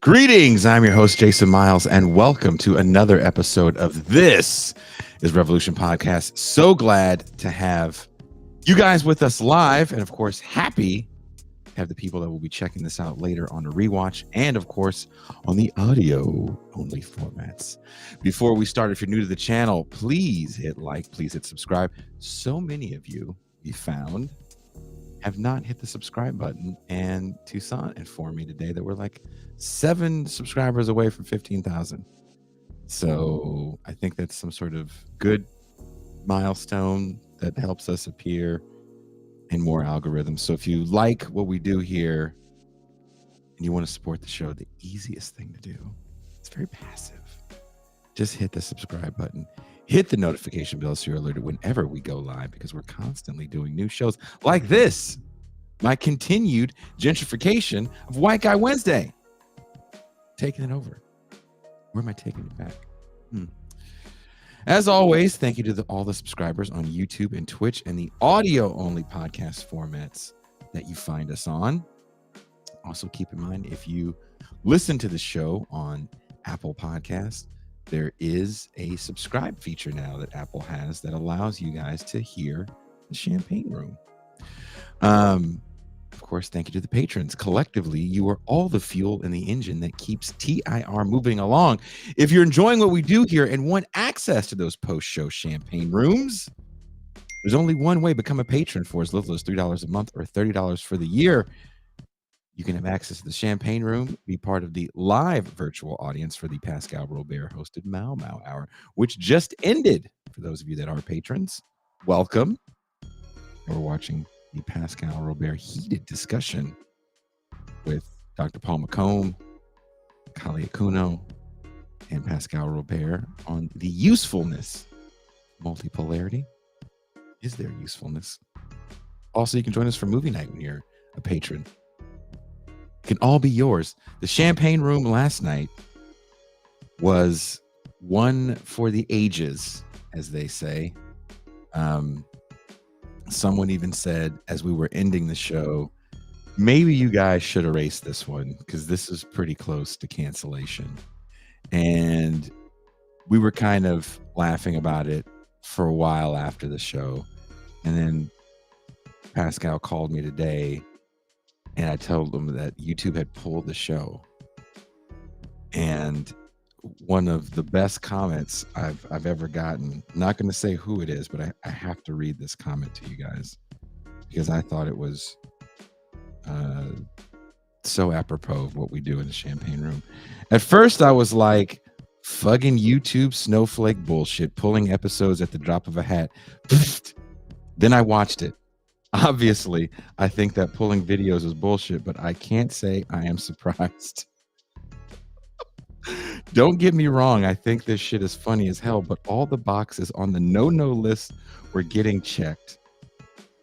Greetings, I'm your host, Jason Miles, and welcome to another episode of This is Revolution Podcast. So glad to have you guys with us live, and of course, happy to have the people that will be checking this out later on the rewatch, and of course, on the audio-only formats. Before we start, if you're new to the channel, please hit like, please hit subscribe. So many of you, we found, have not hit the subscribe button, and Tucson informed me today that we're like 7 subscribers away from 15,000. So I think that's some sort of good milestone that helps us appear in more algorithms. So if you like what we do here and you want to support the show, the easiest thing to do, it's very passive. Just hit the subscribe button. Hit the notification bell so you're alerted whenever we go live, because we're constantly doing new shows like this, my continued gentrification of White Guy Wednesday. Taking it over. Where am I taking it back? As always, thank you to all the subscribers on YouTube and Twitch and the audio-only podcast formats that you find us on. Also, keep in mind, if you listen to the show on Apple Podcasts, there is a subscribe feature now that Apple has that allows you guys to hear the Champagne Room. Of course, thank you to the patrons. Collectively, you are all the fuel in the engine that keeps TIR moving along. If you're enjoying what we do here and want access to those post-show Champagne Rooms, there's only one way: become a patron for as little as $3 a month or $30 for the year. You can have access to the Champagne Room, be part of the live virtual audience for the Pascal Robert hosted Mau Mau Hour, which just ended. For those of you that are patrons, welcome. We're watching the Pascal Robert heated discussion with Dr. Paul McComb, Kali Akuno, and Pascal Robert on the usefulness of multipolarity. Is there usefulness? Also, you can join us for movie night when you're a patron. Can all be yours. The Champagne Room last night was one for the ages, as they say. Someone even said, as we were ending the show, maybe you guys should erase this one because this is pretty close to cancellation. And we were kind of laughing about it for a while after the show. And then Pascal called me today, and I told them that YouTube had pulled the show. And one of the best comments I've ever gotten, I'm not going to say who it is, but I have to read this comment to you guys because I thought it was so apropos of what we do in the Champagne Room. At first, I was like, fucking YouTube snowflake bullshit, pulling episodes at the drop of a hat. Then I watched it. Obviously, I think that pulling videos is bullshit, but I can't say I am surprised. Don't get me wrong, I think this shit is funny as hell, but all the boxes on the no-no list were getting checked.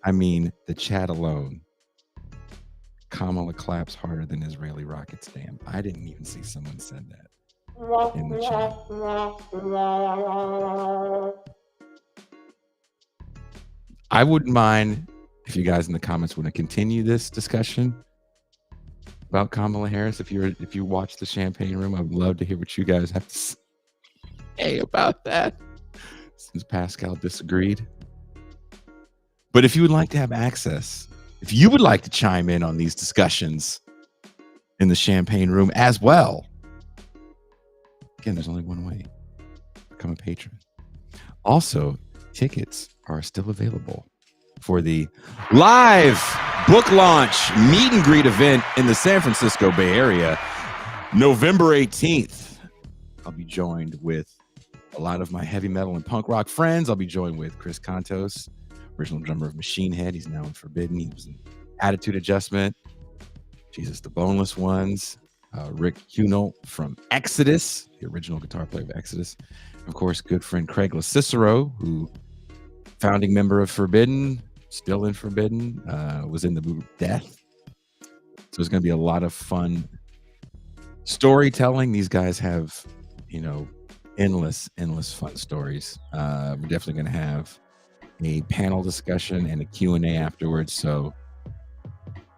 I mean, the chat alone. Kamala claps harder than Israeli rockets, damn. I didn't even see someone said that in the chat. I wouldn't mind if you guys in the comments want to continue this discussion about Kamala Harris. If you watch the Champagne Room, I would love to hear what you guys have to say about that, since Pascal disagreed. But if you would like to have access, if you would like to chime in on these discussions in the Champagne Room as well, again, there's only one way: become a patron. Also, tickets are still available for the live book launch meet and greet event in the San Francisco Bay Area, November 18th. I'll be joined with a lot of my heavy metal and punk rock friends. I'll be joined with Chris Contos, original drummer of Machine Head. He's now in Forbidden. He was in Attitude Adjustment. Jesus, the Boneless Ones. Rick Hunolt from Exodus, the original guitar player of Exodus. Of course, good friend Craig LaCicero, who founding member of Forbidden, still in Forbidden, was in the movie Death. So it's going to be a lot of fun storytelling. These guys have, endless fun stories. We're definitely going to have a panel discussion and a Q&A afterwards. So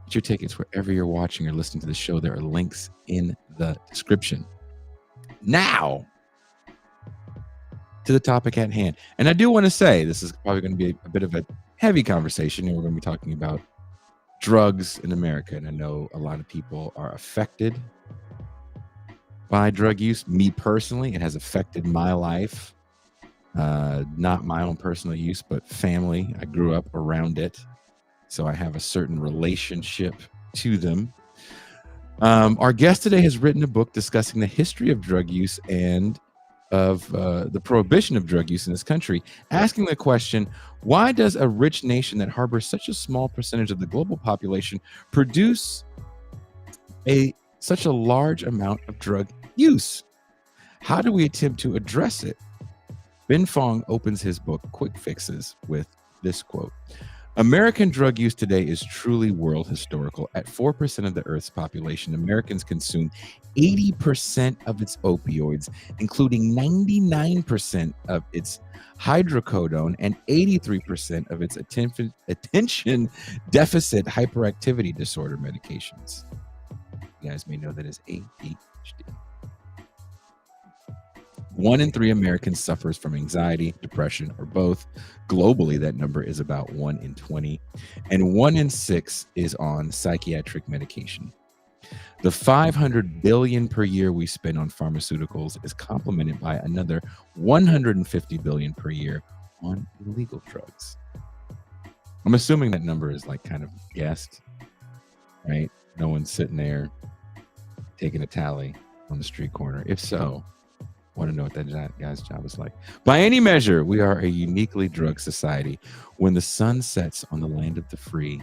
Get your tickets wherever you're watching or listening to the show. There are links in the description. Now, to the topic at hand. And I do want to say this is probably going to be a bit of a heavy conversation, and we're going to be talking about drugs in America. And I know a lot of people are affected by drug use. Me personally, it has affected my life. Not my own personal use, but family. I grew up around it, so I have a certain relationship to them. Our guest today has written a book discussing the history of drug use and of the prohibition of drug use in this country, asking the question, why does a rich nation that harbors such a small percentage of the global population produce such a large amount of drug use? How do we attempt to address it? Ben Fong opens his book, Quick Fixes, with this quote: American drug use today is truly world historical. At 4% of the Earth's population, Americans consume 80% of its opioids, including 99% of its hydrocodone and 83% of its attention deficit hyperactivity disorder medications. You guys may know that as ADHD. 1 in 3 Americans suffers from anxiety, depression, or both. Globally, that number is about 1 in 20, and 1 in 6 is on psychiatric medication. The $500 billion per year we spend on pharmaceuticals is complemented by another $150 billion per year on illegal drugs. I'm assuming that number is like kind of guessed, right? No one's sitting there taking a tally on the street corner. If so, want to know what that guy's job is like. By any measure, we are a uniquely drugged society. When the sun sets on the land of the free,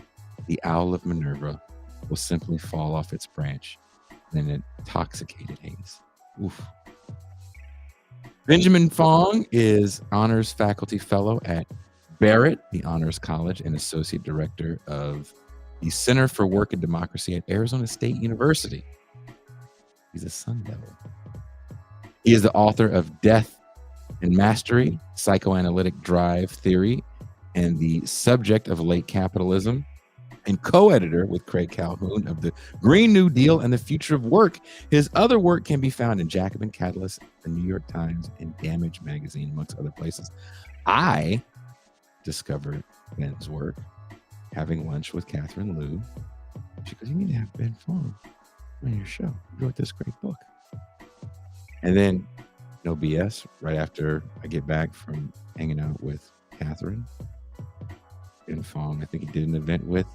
the owl of Minerva will simply fall off its branch in an intoxicated haze. Oof. Benjamin Fong is honors faculty fellow at Barrett, the Honors College, and associate director of the Center for Work and Democracy at Arizona State University. He's a Sun Devil. He is the author of Death and Mastery, Psychoanalytic Drive Theory, and the Subject of Late Capitalism, and co-editor with Craig Calhoun of the Green New Deal and the Future of Work. His other work can be found in Jacobin Catalyst, the New York Times, and Damage Magazine, amongst other places. I discovered Ben's work having lunch with Catherine Liu. She goes, you need to have Ben Fong on your show. He wrote this great book. And then, no BS, right after I get back from hanging out with Catherine, Ben Fong, I think he did an event with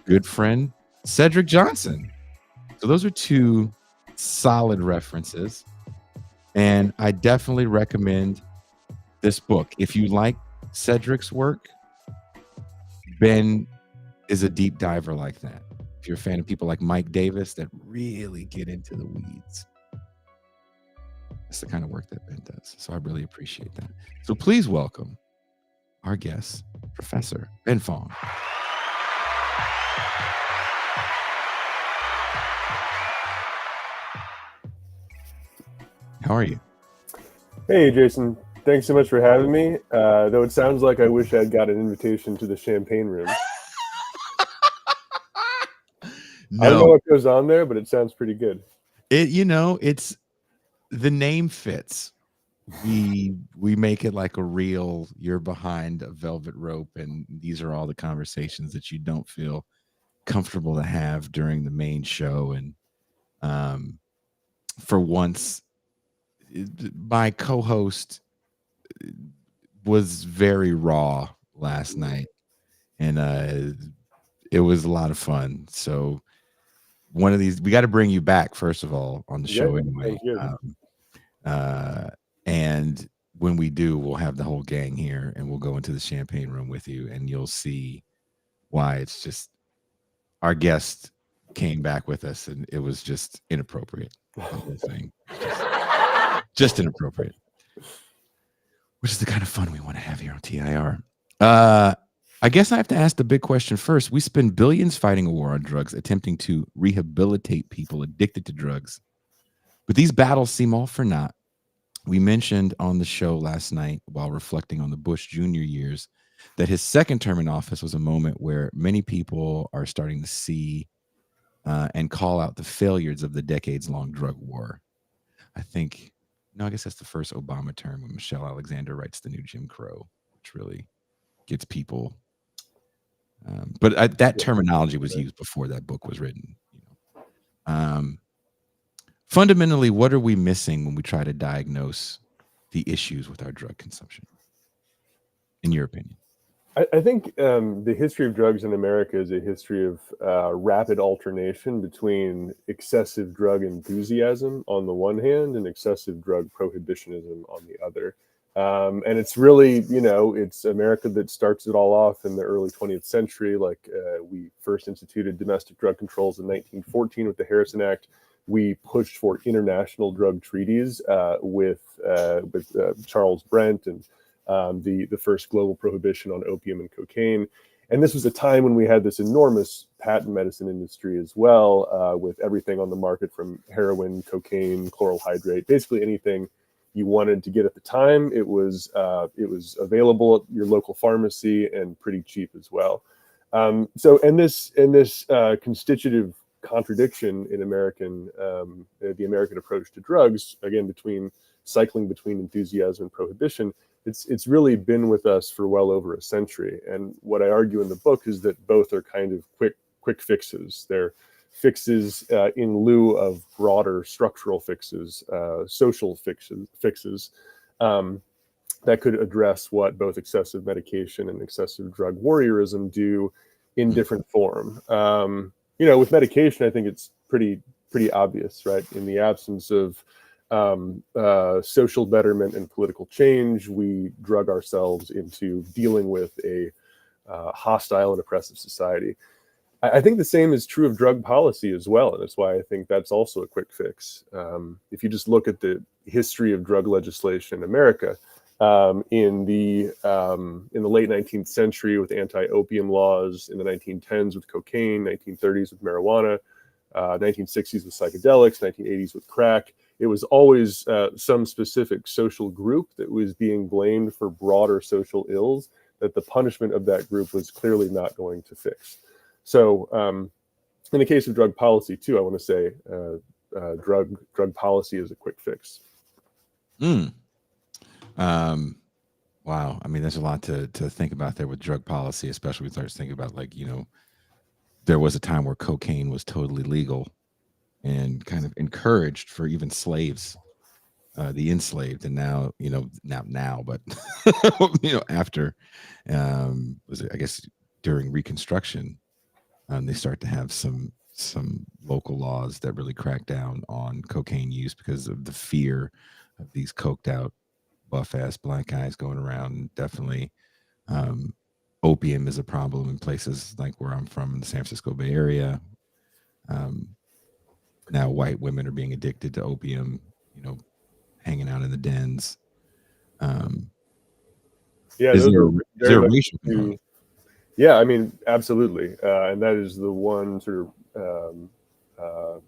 good friend Cedric Johnson. So those are 2 solid references. And I definitely recommend this book. If you like Cedric's work, Ben is a deep diver like that. If you're a fan of people like Mike Davis that really get into the weeds, that's the kind of work that Ben does. So I really appreciate that. So please welcome our guest, Professor Ben Fong. How are you? Hey, Jason. Thanks so much for having me. Though it sounds like I wish I'd got an invitation to the champagne room. No. I don't know what goes on there, but it sounds pretty good. It's the name fits. We make it like a real, you're behind a velvet rope, and these are all the conversations that you don't feel comfortable to have during the main show. And for once, my co-host was very raw last night, and it was a lot of fun. So one of these, we got to bring you back first of all on the show anyway. And when we do, we'll have the whole gang here, and we'll go into the champagne room with you, and you'll see why it's just, our guest came back with us, and it was just inappropriate. The whole thing, just inappropriate, which is the kind of fun we want to have here on TIR. I guess I have to ask the big question first. We spend billions fighting a war on drugs, attempting to rehabilitate people addicted to drugs. But these battles seem all for naught. We mentioned on the show last night, while reflecting on the Bush Jr. years, that his second term in office was a moment where many people are starting to see and call out the failures of the decades-long drug war. I think, no, I guess that's the first Obama term when Michelle Alexander writes The New Jim Crow, which really gets people. But that terminology was used before that book was written. Fundamentally, what are we missing when we try to diagnose the issues with our drug consumption, in your opinion? I think the history of drugs in America is a history of rapid alternation between excessive drug enthusiasm on the one hand and excessive drug prohibitionism on the other. And it's really, it's America that starts it all off in the early 20th century. Like we first instituted domestic drug controls in 1914 with the Harrison Act. We pushed for international drug treaties with Charles Brent and the first global prohibition on opium and cocaine. And this was a time when we had this enormous patent medicine industry as well, with everything on the market from heroin, cocaine, chloral hydrate, basically anything you wanted to get at the time. It was available at your local pharmacy and pretty cheap as well. So this constitutive contradiction in the American approach to drugs, again, cycling between enthusiasm and prohibition, it's really been with us for well over a century. And what I argue in the book is that both are kind of quick fixes. They're fixes in lieu of broader structural fixes, social fixes that could address what both excessive medication and excessive drug warriorism do in different form. With medication, I think it's pretty obvious, right? In the absence of social betterment and political change, we drug ourselves into dealing with a hostile and oppressive society. I think the same is true of drug policy as well, and that's why I think that's also a quick fix. If you just look at the history of drug legislation in America, in the late 19th century with anti-opium laws, in the 1910s with cocaine, 1930s with marijuana, 1960s with psychedelics, 1980s with crack, it was always some specific social group that was being blamed for broader social ills that the punishment of that group was clearly not going to fix. So in the case of drug policy, too, I want to say drug policy is a quick fix. Wow. I mean, there's a lot to think about there with drug policy, especially when we start thinking about, like, there was a time where cocaine was totally legal and kind of encouraged for even slaves, the enslaved. And now, not now, but, after, was it, I guess, during Reconstruction, they start to have some local laws that really crack down on cocaine use because of the fear of these coked out buff ass black guys going around. Definitely opium is a problem in places like where I'm from in the San Francisco Bay Area. Now white women are being addicted to opium, hanging out in the dens. Is there a racial component? Yeah, I mean, absolutely. And that is the one sort of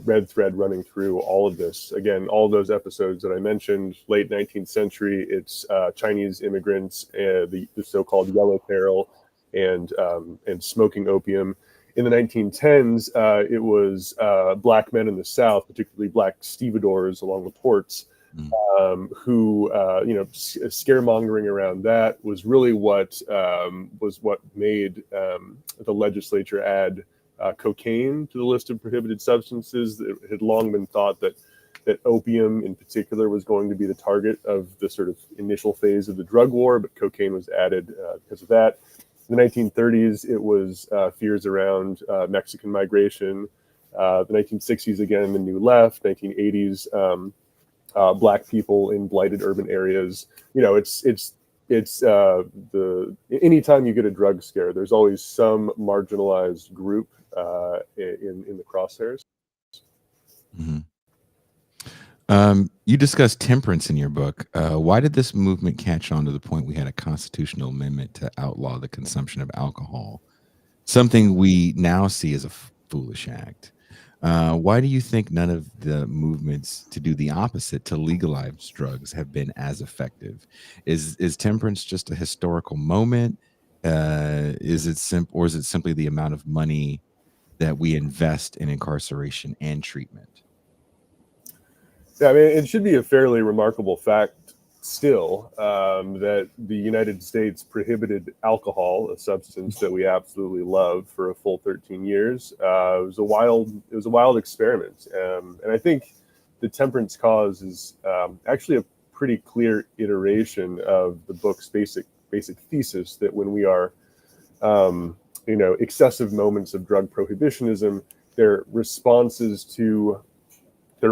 red thread running through all of this. Again, all those episodes that I mentioned, late 19th century, it's Chinese immigrants, the so-called yellow peril, and smoking opium. In the 1910s, it was black men in the South, particularly black stevedores along the ports, who, scaremongering around that was really what made the legislature add cocaine to the list of prohibited substances. It had long been thought that opium in particular was going to be the target of the sort of initial phase of the drug war, but cocaine was added because of that. In the 1930s, it was fears around Mexican migration. The 1960s, again, the New Left. 1980s, black people in blighted urban areas. Anytime you get a drug scare, there's always some marginalized group in the crosshairs. Mm-hmm. You discussed temperance in your book. Why did this movement catch on to the point we had a constitutional amendment to outlaw the consumption of alcohol, something we now see as a foolish act? Why do you think none of the movements to do the opposite, to legalize drugs, have been as effective? Is temperance just a historical moment? Is it simply the amount of money that we invest in incarceration and treatment. Yeah, I mean, it should be a fairly remarkable fact still that the United States prohibited alcohol, a substance that we absolutely love, for a full 13 years. It was a wild experiment, and I think the Temperance cause is actually a pretty clear iteration of the book's basic thesis that when we are, excessive moments of drug prohibitionism, they're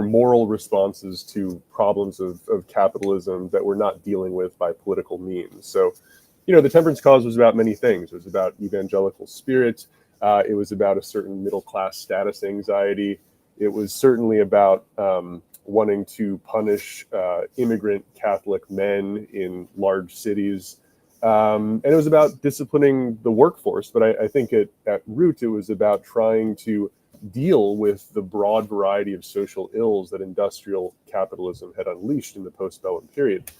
moral responses to problems of capitalism that we're not dealing with by political means. So, the Temperance cause was about many things. It was about evangelical spirit. It was about a certain middle class status anxiety. It was certainly about wanting to punish immigrant Catholic men in large cities. And it was about disciplining the workforce. But I think at root, it was about trying to deal with the broad variety of social ills that industrial capitalism had unleashed in the postbellum period.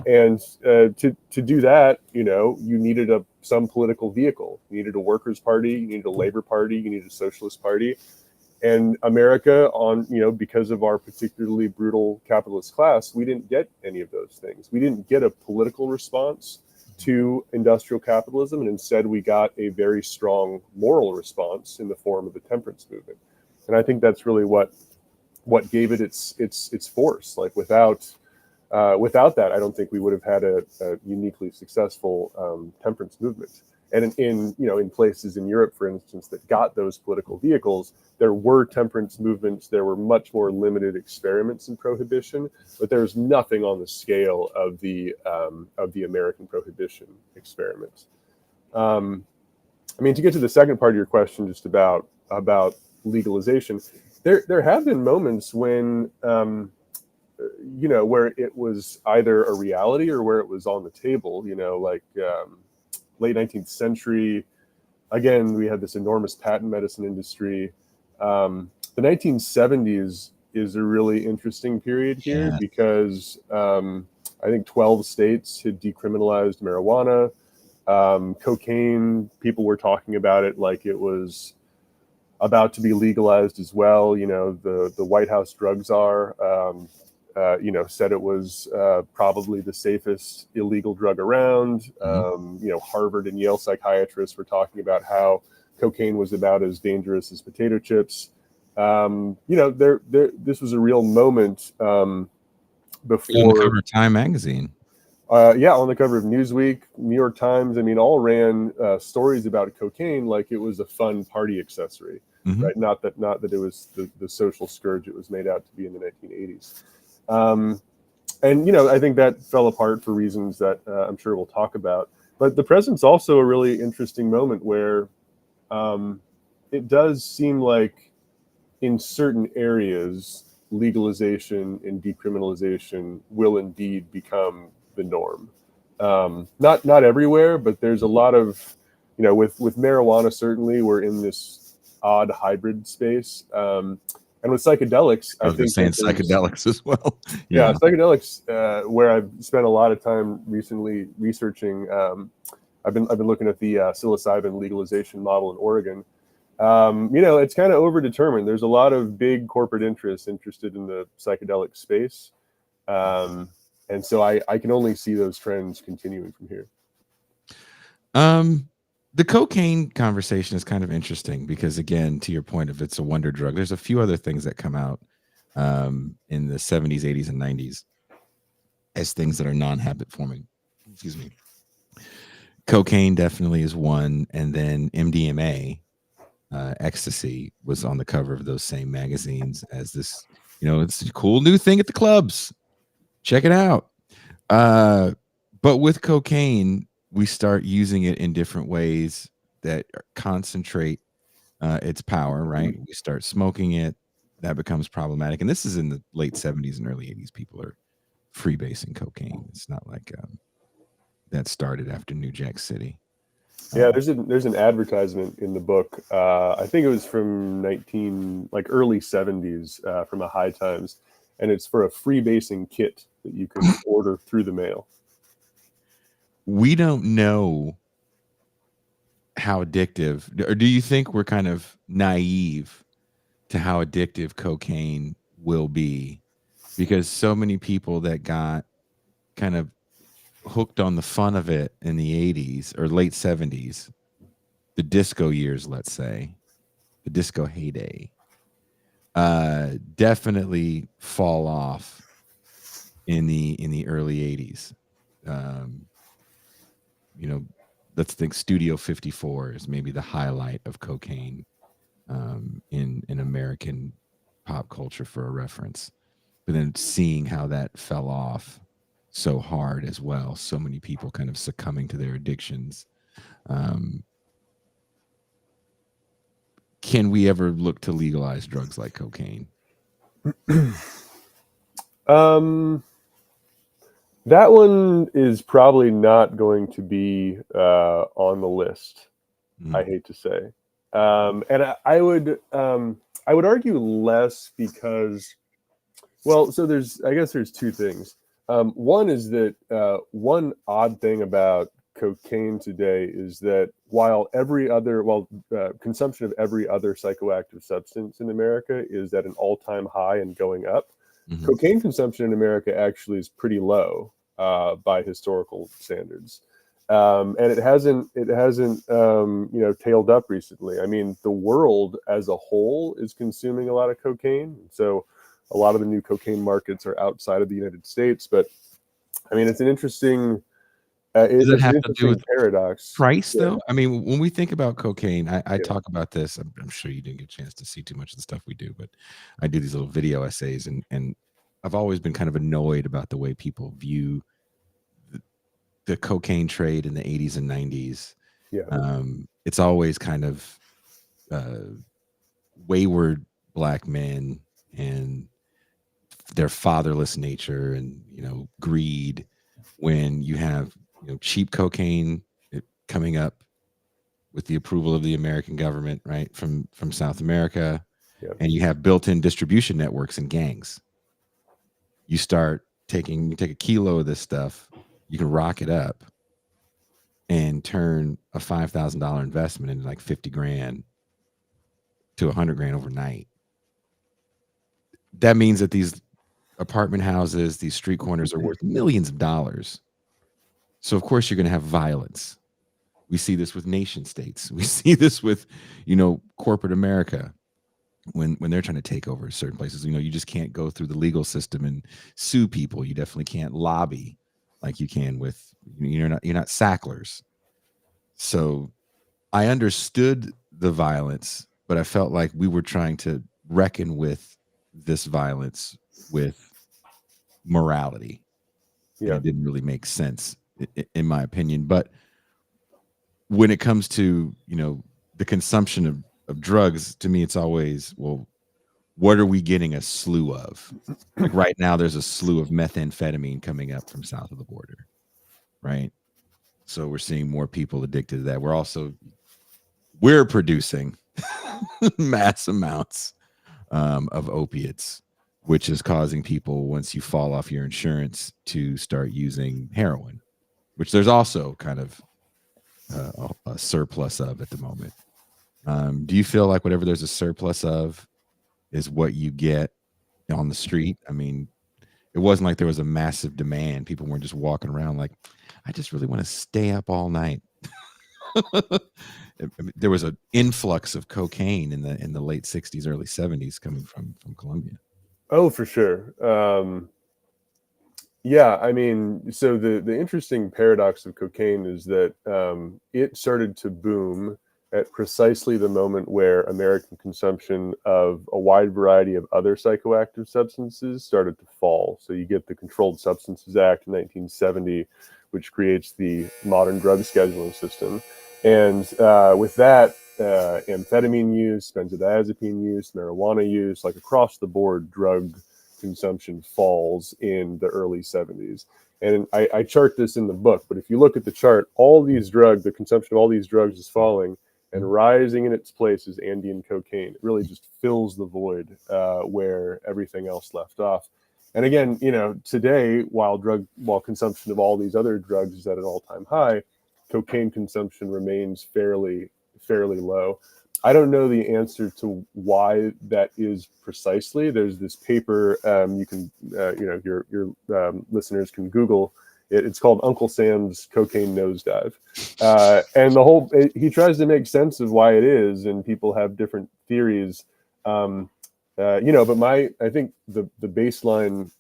And to do that, you needed some political vehicle. You needed a workers' party, you needed a labor party, you needed a socialist party. And America, because of our particularly brutal capitalist class, we didn't get any of those things. We didn't get a political response to industrial capitalism, and instead we got a very strong moral response in the form of the temperance movement. And I think that's really what gave it its force. Like without that, I don't think we would have had a uniquely successful temperance movement. And in places in Europe, for instance, that got those political vehicles, there were temperance movements. There were much more limited experiments in prohibition, but there was nothing on the scale of the American prohibition experiment. To get to the second part of your question, just about legalization, there have been moments when where it was either a reality or where it was on the table. Late 19th century. Again, we had this enormous patent medicine industry. The 1970s is a really interesting period here because I think 12 states had decriminalized marijuana. Cocaine, people were talking about it like it was about to be legalized as well. The White House drug czar, said it was probably the safest illegal drug around. Harvard and Yale psychiatrists were talking about how cocaine was about as dangerous as potato chips. This was a real moment before. On the cover of Time magazine. On the cover of Newsweek, New York Times. All ran stories about cocaine like it was a fun party accessory, right? Not that it was the social scourge it was made out to be in the 1980s. I think that fell apart for reasons that I'm sure we'll talk about. But the present's also a really interesting moment where it does seem like in certain areas, legalization and decriminalization will indeed become the norm. Not everywhere, but there's a lot of, with marijuana, certainly we're in this odd hybrid space. And with psychedelics, I was saying psychedelics as well. Yeah, psychedelics, where I've spent a lot of time recently researching. I've been looking at the psilocybin legalization model in Oregon. It's kind of overdetermined. There's a lot of big corporate interests interested in the psychedelic space, and so I can only see those trends continuing from here. The cocaine conversation is kind of interesting because, again, to your point, if it's a wonder drug, there's a few other things that come out in the 70s, 80s, and 90s as things that are non-habit forming. Excuse me. Cocaine definitely is one, and then MDMA, ecstasy, was on the cover of those same magazines as this. It's a cool new thing at the clubs. Check it out. But with cocaine, we start using it in different ways that concentrate its power, right? We start smoking it. That becomes problematic. And this is in the late 70s and early 80s. People are freebasing cocaine. It's not like that started after New Jack City. Yeah, there's an advertisement in the book. I think it was from early 70s from a High Times. And it's for a freebasing kit that you can order through the mail. We don't know how addictive, or do you think we're kind of naive to how addictive cocaine will be? Because so many people that got kind of hooked on the fun of it in the 80s or late 70s, the disco years, let's say, the disco heyday, definitely fall off in the early 80s. Um, you know, let's think Studio 54 is maybe the highlight of cocaine in American pop culture for a reference. But then seeing how that fell off so hard as well, so many people kind of succumbing to their addictions. Um, can we ever look to legalize drugs like cocaine? That one is probably not going to be on the list. I hate to say, and I would argue less because, well, so I guess there's two things. One is that one odd thing about cocaine today is that while consumption of every other psychoactive substance in America is at an all-time high and going up, cocaine consumption in America actually is pretty low by historical standards. And it hasn't tailed up recently. I mean, the world as a whole is consuming a lot of cocaine. So a lot of the new cocaine markets are outside of the United States. But I mean, it's an interesting Does it have to do with paradox. price, though? I mean, when we think about cocaine, I talk about this. I'm sure you didn't get a chance to see too much of the stuff we do, but I do these little video essays, and I've always been kind of annoyed about the way people view the cocaine trade in the 80s and 90s. Yeah. It's always kind of wayward Black men and their fatherless nature and, greed, when you have, cheap cocaine coming up with the approval of the American government, right, from South America. Yeah. And you have built-in distribution networks and gangs. You take a kilo of this stuff, you can rock it up and turn a $5,000 investment into like 50 grand to 100 grand overnight. That means that these apartment houses, these street corners are worth millions of dollars. So of course you're going to have violence. We see this with nation states. We see this with, corporate America when they're trying to take over certain places. You just can't go through the legal system and sue people. You definitely can't lobby like you can with, you're not Sacklers. So I understood the violence, but I felt like we were trying to reckon with this violence with morality. Yeah. And it didn't really make sense in my opinion. But when it comes to, the consumption of drugs, to me, it's always, well, what are we getting a slew of? Like right now, there's a slew of methamphetamine coming up from south of the border, right? So we're seeing more people addicted to that. We're producing mass amounts of opiates, which is causing people, once you fall off your insurance, to start using heroin, which there's also kind of a surplus of at the moment. Do you feel like whatever there's a surplus of is what you get on the street? I mean, it wasn't like there was a massive demand. People weren't just walking around like, I just really want to stay up all night. There was an influx of cocaine in the late 60s, early 70s coming from Colombia. Oh, for sure. Yeah, I mean, so the interesting paradox of cocaine is that it started to boom at precisely the moment where American consumption of a wide variety of other psychoactive substances started to fall. So you get the Controlled Substances Act in 1970, which creates the modern drug scheduling system. And with that, amphetamine use, benzodiazepine use, marijuana use, like across the board, drug consumption falls in the early 70s. And I chart this in the book, but if you look at the chart, the consumption of all these drugs is falling, and rising in its place is Andean cocaine. It really just fills the void where everything else left off. And again, today, while consumption of all these other drugs is at an all-time high, cocaine consumption remains fairly low. I don't know the answer to why that is precisely. There's this paper you can, your listeners can Google it. It's called Uncle Sam's Cocaine Nosedive, and he tries to make sense of why it is, and people have different theories. But I think the baseline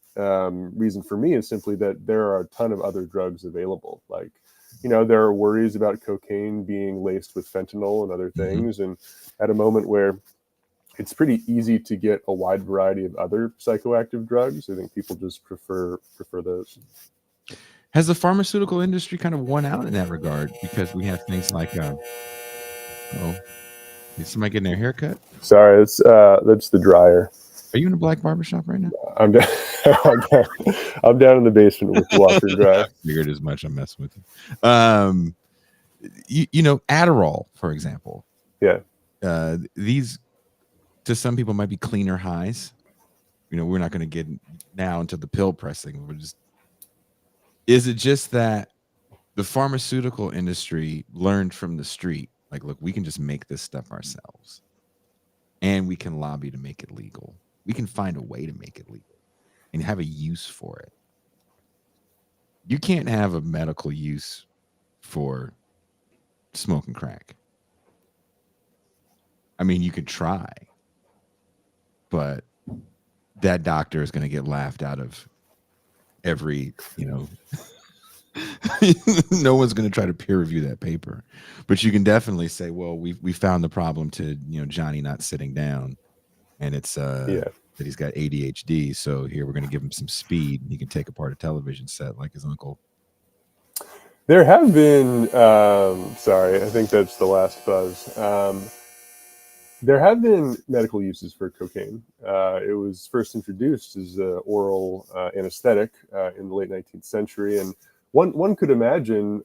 reason for me is simply that there are a ton of other drugs available. Like, there are worries about cocaine being laced with fentanyl and other things. And at a moment where it's pretty easy to get a wide variety of other psychoactive drugs, I think people just prefer those. Has the pharmaceutical industry kind of won out in that regard? Because we have things like, is somebody getting their hair cut? Sorry, that's the dryer. Are you in a black barbershop right now? I'm down, I'm down in the basement with the washer and dryer. I figured as much. I'm messing with you. Adderall, for example. Yeah. These, to some people, might be cleaner highs. We're not going to get now into the pill pressing. Is it just that the pharmaceutical industry learned from the street? Like, look, we can just make this stuff ourselves, and we can lobby to make it legal. We can find a way to make it legal and have a use for it. You can't have a medical use for smoking crack. I mean, you could try, but that doctor is going to get laughed out of every, no one's going to try to peer review that paper. But you can definitely say, well, we found the problem to, Johnny not sitting down, and it's that he's got ADHD. So here we're going to give him some speed, and he can take apart a television set like his uncle. There have been, sorry, I think that's the last buzz. There have been medical uses for cocaine. It was first introduced as an oral anesthetic in the late 19th century. And one could imagine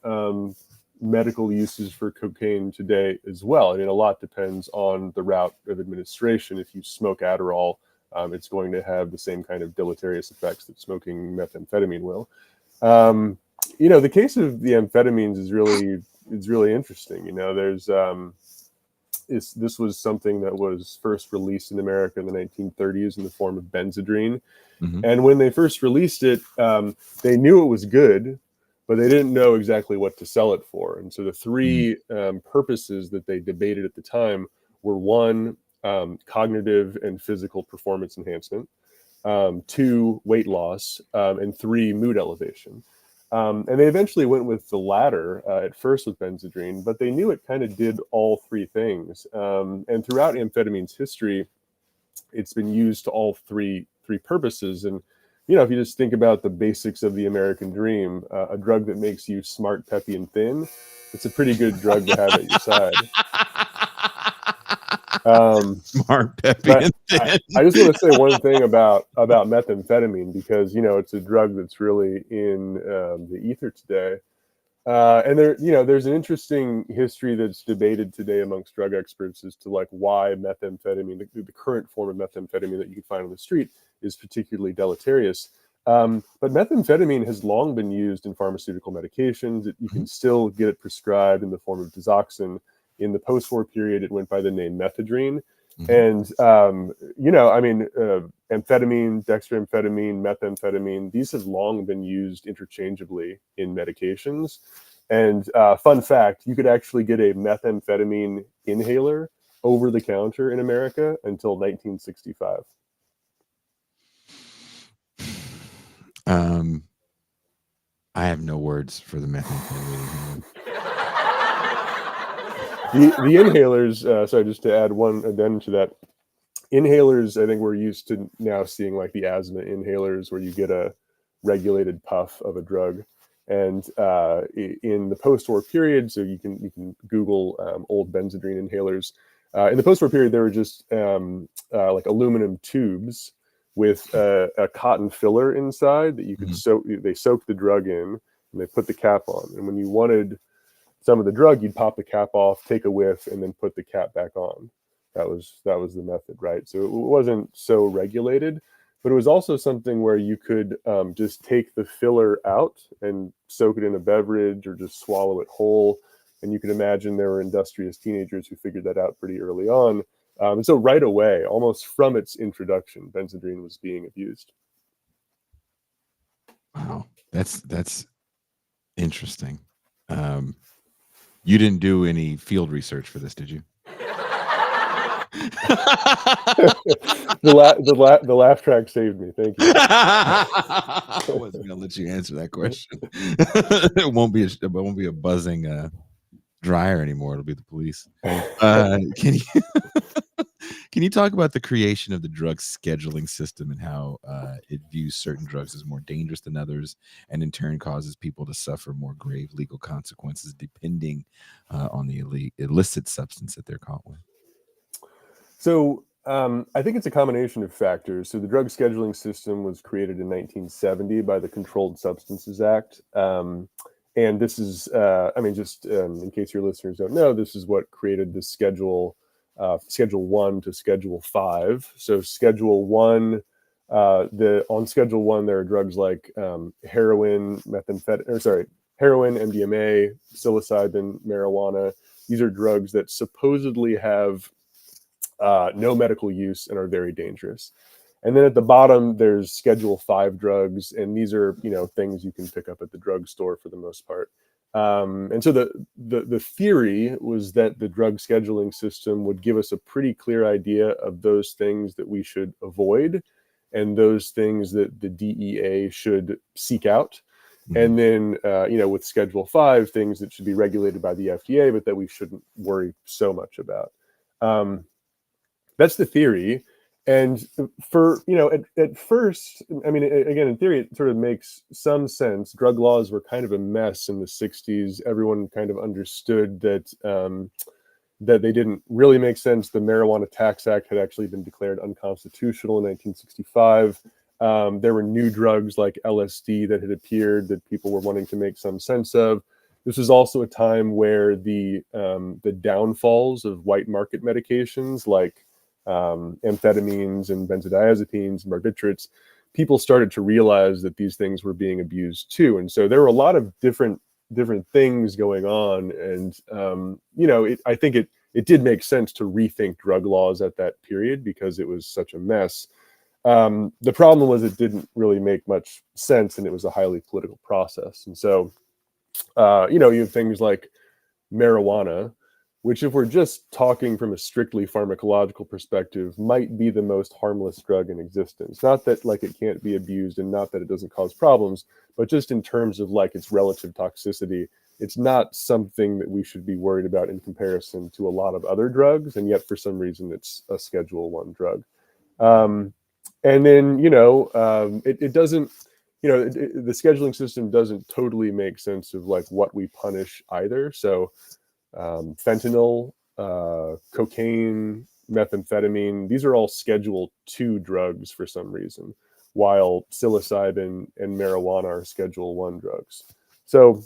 medical uses for cocaine today as well. I mean, a lot depends on the route of administration. If you smoke Adderall, it's going to have the same kind of deleterious effects that smoking methamphetamine will. The case of the amphetamines is really interesting. This was something that was first released in America in the 1930s in the form of Benzedrine. And when they first released it, they knew it was good, but they didn't know exactly what to sell it for. And so the three purposes that they debated at the time were: one, cognitive and physical performance enhancement; two, weight loss; and three, mood elevation. And they eventually went with the latter at first with Benzedrine, but they knew it kind of did all three things. And throughout amphetamine's history, it's been used to all three purposes. And, if you just think about the basics of the American dream, a drug that makes you smart, peppy, and thin, it's a pretty good drug to have at your side. Smart, peppy, and thin. I just want to say one thing about methamphetamine, because it's a drug that's really in the ether today, and there's an interesting history that's debated today amongst drug experts as to why methamphetamine, the current form of methamphetamine that you can find on the street, is particularly deleterious. But methamphetamine has long been used in pharmaceutical medications. You can still get it prescribed in the form of digoxin. In the post-war period, it went by the name methadone. And, amphetamine, dextroamphetamine, methamphetamine, these have long been used interchangeably in medications. And fun fact, you could actually get a methamphetamine inhaler over the counter in America until 1965. I have no words for the methamphetamine. The inhalers, sorry, just to add one addendum to that, inhalers, I think we're used to now seeing the asthma inhalers where you get a regulated puff of a drug. And in the post-war period, so you can Google old Benzedrine inhalers. In the post-war period, there were just aluminum tubes with a cotton filler inside that you could soak. They soaked the drug in and they put the cap on. And when you wanted some of the drug, you'd pop the cap off, take a whiff, and then put the cap back on. That was the method, right? So it wasn't so regulated. but it was also something where you could just take the filler out and soak it in a beverage or just swallow it whole. And you can imagine there were industrious teenagers who figured that out pretty early on. And so right away, almost from its introduction, benzodrine was being abused. Wow, that's interesting. You didn't do any field research for this, did you? The laugh track saved me. Thank you. I wasn't gonna let you answer that question. It won't be a buzzing dryer anymore. It'll be the police. Can you can you talk about the creation of the drug scheduling system and how it views certain drugs as more dangerous than others, and in turn causes people to suffer more grave legal consequences depending on the illicit substance that they're caught with? So I think it's a combination of factors. So the drug scheduling system was created in 1970 by the Controlled Substances Act. And this is, just in case your listeners don't know, this is what created the Schedule 1 to Schedule 5. So Schedule 1, on Schedule 1, there are drugs like heroin, heroin, MDMA, psilocybin, marijuana. These are drugs that supposedly have no medical use and are very dangerous. And then at the bottom, there's Schedule 5 drugs, and these are, things you can pick up at the drugstore for the most part. And so the theory was that the drug scheduling system would give us a pretty clear idea of those things that we should avoid and those things that the DEA should seek out. And then, with Schedule 5, things that should be regulated by the FDA, but that we shouldn't worry so much about. That's the theory. And for, at first, again, in theory, it sort of makes some sense. Drug laws were kind of a mess in the 60s. Everyone kind of understood that that they didn't really make sense. The Marijuana Tax Act had actually been declared unconstitutional in 1965. There were new drugs like LSD that had appeared that people were wanting to make some sense of. This was also a time where the downfalls of white market medications like amphetamines and benzodiazepines and barbiturates, people started to realize that these things were being abused too. And so there were a lot of different things going on. And, I think it did make sense to rethink drug laws at that period because it was such a mess. The problem was it didn't really make much sense, and it was a highly political process. And so, you have things like marijuana, which, if we're just talking from a strictly pharmacological perspective, might be the most harmless drug in existence. Not that it can't be abused and not that it doesn't cause problems, but just in terms of its relative toxicity, it's not something that we should be worried about in comparison to a lot of other drugs. And yet for some reason, it's a Schedule 1 drug. And then, it doesn't, the scheduling system doesn't totally make sense of what we punish either. So fentanyl, cocaine, methamphetamine, these are all Schedule 2 drugs for some reason, while psilocybin and marijuana are Schedule 1 drugs. So,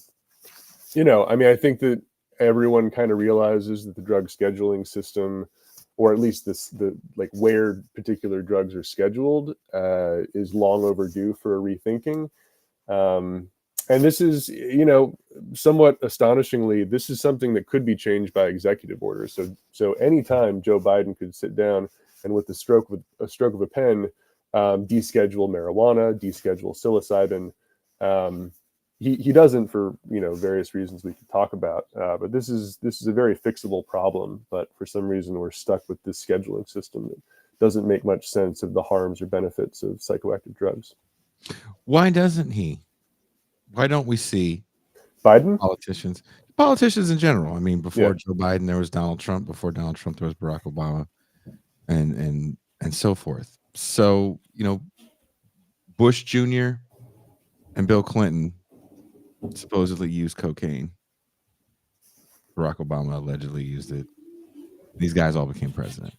I think that everyone kind of realizes that the drug scheduling system, or at least where particular drugs are scheduled, is long overdue for a rethinking. And this is, somewhat astonishingly, this is something that could be changed by executive order. So anytime Joe Biden could sit down and with the stroke of a pen, deschedule marijuana, deschedule psilocybin. He doesn't for various reasons we could talk about. But this is a very fixable problem. But for some reason, we're stuck with this scheduling system that doesn't make much sense of the harms or benefits of psychoactive drugs. Why doesn't he? Why don't we see Biden? Politicians in general? Before Yeah. Joe Biden, there was Donald Trump. Before Donald Trump, there was Barack Obama, and so forth. So, Bush Jr. and Bill Clinton supposedly used cocaine. Barack Obama allegedly used it. These guys all became president.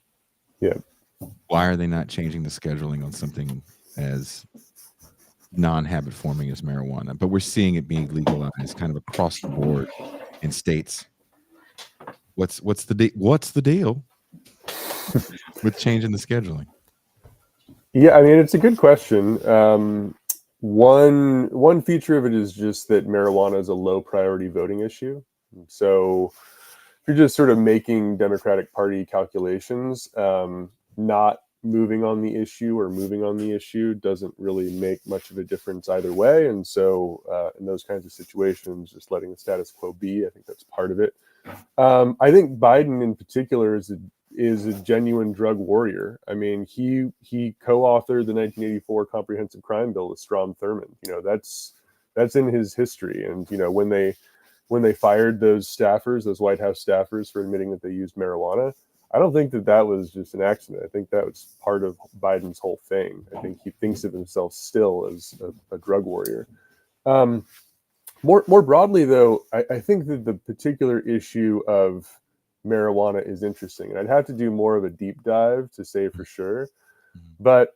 Yeah. Why are they not changing the scheduling on something as non-habit forming as marijuana? But we're seeing it being legalized kind of across the board in states. What's the deal with changing the scheduling? Yeah, I mean, it's a good question. One feature of it is just that marijuana is a low priority voting issue. So if you're just sort of making Democratic Party calculations, not moving on the issue or moving on the issue doesn't really make much of a difference either way. And so in those kinds of situations, just letting the status quo be, I think that's part of it. I think Biden in particular is a genuine drug warrior. I mean, he co-authored the 1984 Comprehensive Crime Bill with Strom Thurmond. That's in his history. And when they fired those staffers, those White House staffers, for admitting that they used marijuana, I don't think that was just an accident. I think that was part of Biden's whole thing. I think he thinks of himself still as a drug warrior. Um, more broadly, though, I think that the particular issue of marijuana is interesting, and I'd have to do more of a deep dive to say for sure. Mhm. But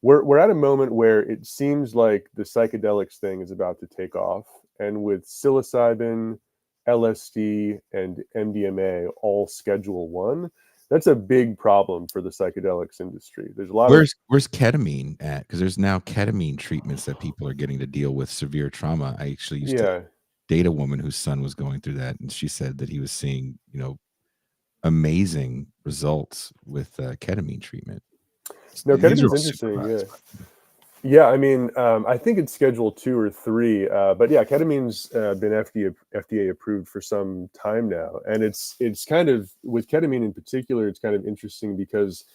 we're at a moment where it seems like the psychedelics thing is about to take off, and with psilocybin, LSD, and MDMA all Schedule One, that's a big problem for the psychedelics industry. There's a lot of Where's ketamine at? Because there's now ketamine treatments that people are getting to deal with severe trauma. I actually used to yeah. date a woman whose son was going through that, and she said that he was seeing, amazing results with ketamine treatment. No, These are ketamine's all interesting. Yeah. supervised. Yeah, I mean, I think it's Schedule 2 or 3, but yeah, ketamine's been FDA approved for some time now, and it's kind of, with ketamine in particular, it's kind of interesting because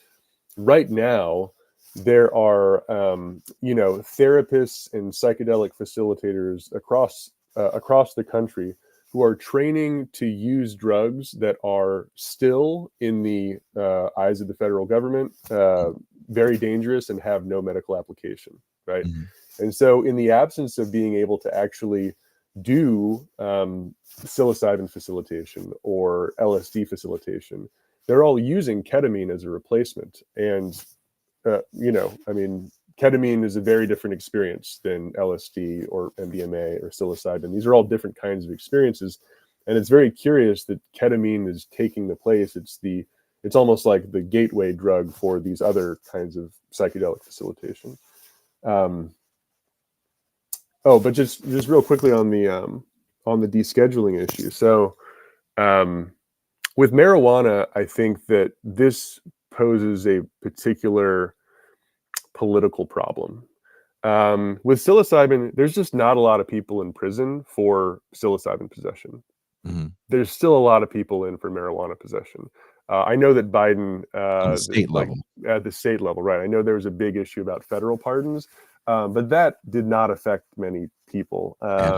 right now there are therapists and psychedelic facilitators across the country who are training to use drugs that are still in the eyes of the federal government very dangerous and have no medical application, right? Mhm. And so in the absence of being able to actually do psilocybin facilitation or LSD facilitation, they're all using ketamine as a replacement. And, I mean, ketamine is a very different experience than LSD or MDMA or psilocybin. These are all different kinds of experiences. And it's very curious that ketamine is taking the place. It's almost like the gateway drug for these other kinds of psychedelic facilitation. Um, but just real quickly on the descheduling issue. So um, with marijuana, I think that this poses a particular political problem. With psilocybin, there's just not a lot of people in prison for psilocybin possession. Mhm. There's still a lot of people in for marijuana possession. I know that Biden, On the state like level. at the state level, right? I know there was a big issue about federal pardons, but that did not affect many people. At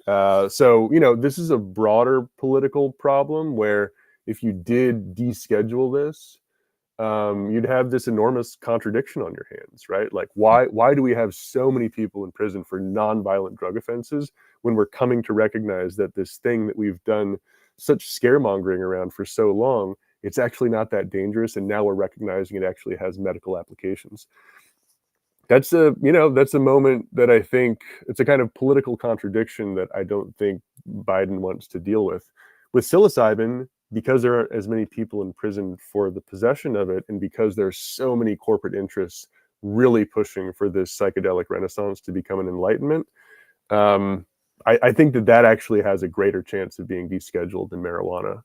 all. So this is a broader political problem where if you did deschedule this, you'd have this enormous contradiction on your hands, right? Like, why do we have so many people in prison for nonviolent drug offenses when we're coming to recognize that this thing that we've done such scaremongering around for so long, it's actually not that dangerous, and now we're recognizing it actually has medical applications. That's a moment that I think it's a kind of political contradiction that I don't think Biden wants to deal with. With psilocybin, because there aren't as many people in prison for the possession of it, and because there's so many corporate interests really pushing for this psychedelic renaissance to become an enlightenment, um, I think that actually has a greater chance of being descheduled than marijuana.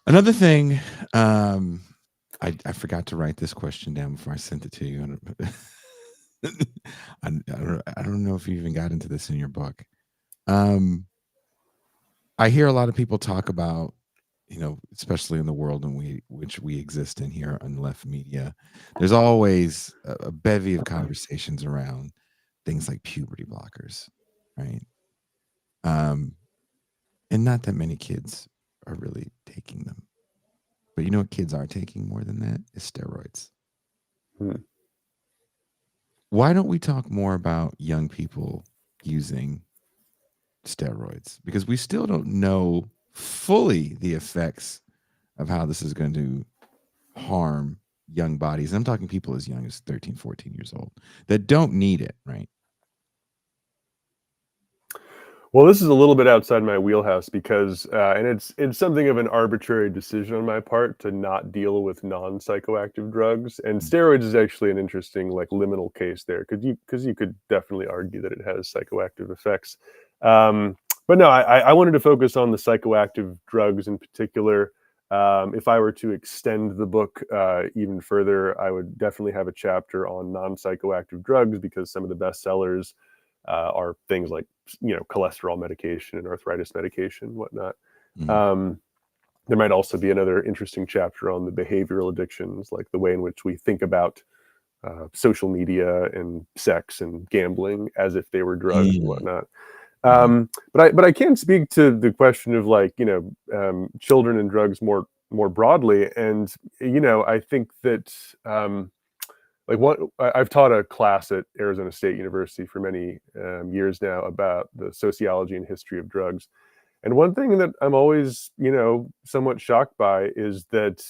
Another thing, I forgot to write this question down before I sent it to you. I don't know if you even got into this in your book. I hear a lot of people talk about, especially in the world in which we exist in here on left media, there's always a bevy of conversations around things like puberty blockers, right? Um, and not that many kids are really taking them. But you know what kids are taking more than that? Is steroids. Hmm. Why don't we talk more about young people using steroids? Because we still don't know fully the effects of how this is going to harm young bodies. And I'm talking people as young as 13, 14 years old that don't need it, right? Well, this is a little bit outside my wheelhouse because, and it's something of an arbitrary decision on my part to not deal with non-psychoactive drugs. And steroids is actually an interesting, like, liminal case there, because you could definitely argue that it has psychoactive effects. But no, I wanted to focus on the psychoactive drugs in particular. If I were to extend the book even further, I would definitely have a chapter on non-psychoactive drugs, because some of the best sellers are things like, cholesterol medication and arthritis medication and whatnot. Um, there might also be another interesting chapter on the behavioral addictions, like the way in which we think about social media and sex and gambling as if they were drugs and whatnot. But I can speak to the question of, like, children and drugs more broadly. And I think that like, I've taught a class at Arizona State University for many years now about the sociology and history of drugs. And one thing that I'm always, somewhat shocked by is that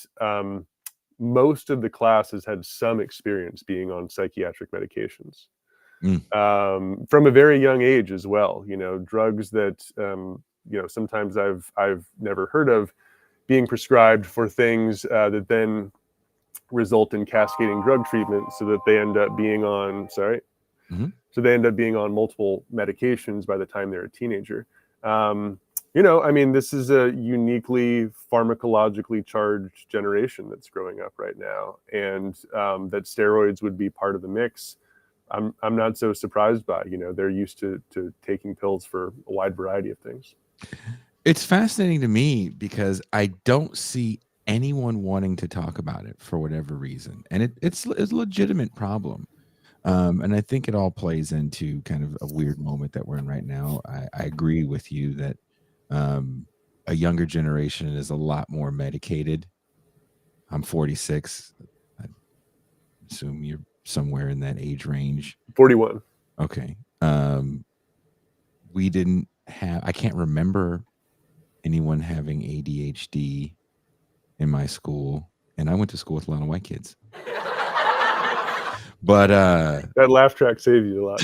most of the class has had some experience being on psychiatric medications from a very young age as well. Drugs that sometimes I've never heard of being prescribed for things that then result in cascading drug treatment, so that they end up being on multiple medications by the time they're a teenager. This is a uniquely pharmacologically charged generation that's growing up right now, and that steroids would be part of the mix. I'm not so surprised by. They're used to taking pills for a wide variety of things. It's fascinating to me because I don't see anyone wanting to talk about it for whatever reason, and it's a legitimate problem. And I think it all plays into kind of a weird moment that we're in right now. I agree with you that a younger generation is a lot more medicated. I'm 46. I assume you're somewhere in that age range. 41. Okay. We didn't have, I can't remember anyone having ADHD in my school, and I went to school with a lot of white kids. But that laugh track saved you a lot.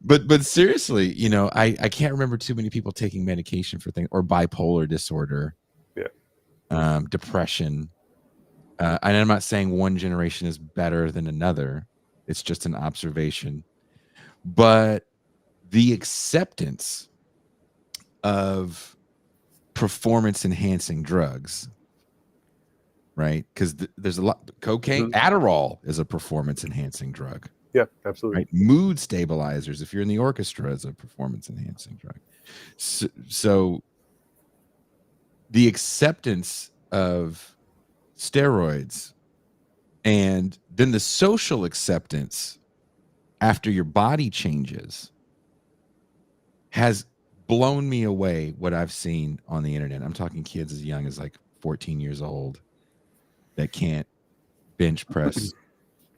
but seriously, I can't remember too many people taking medication for things, or bipolar disorder, depression. And I'm not saying one generation is better than another. It's just an observation. But the acceptance of performance enhancing drugs, right? Because there's a lot. Cocaine, Adderall is a performance enhancing drug. Yeah, absolutely. Right? Mood stabilizers, if you're in the orchestra, is a performance enhancing drug. So the acceptance of steroids, and then the social acceptance after your body changes, has blown me away. What I've seen on the internet, I'm talking kids as young as like 14 years old that can't bench press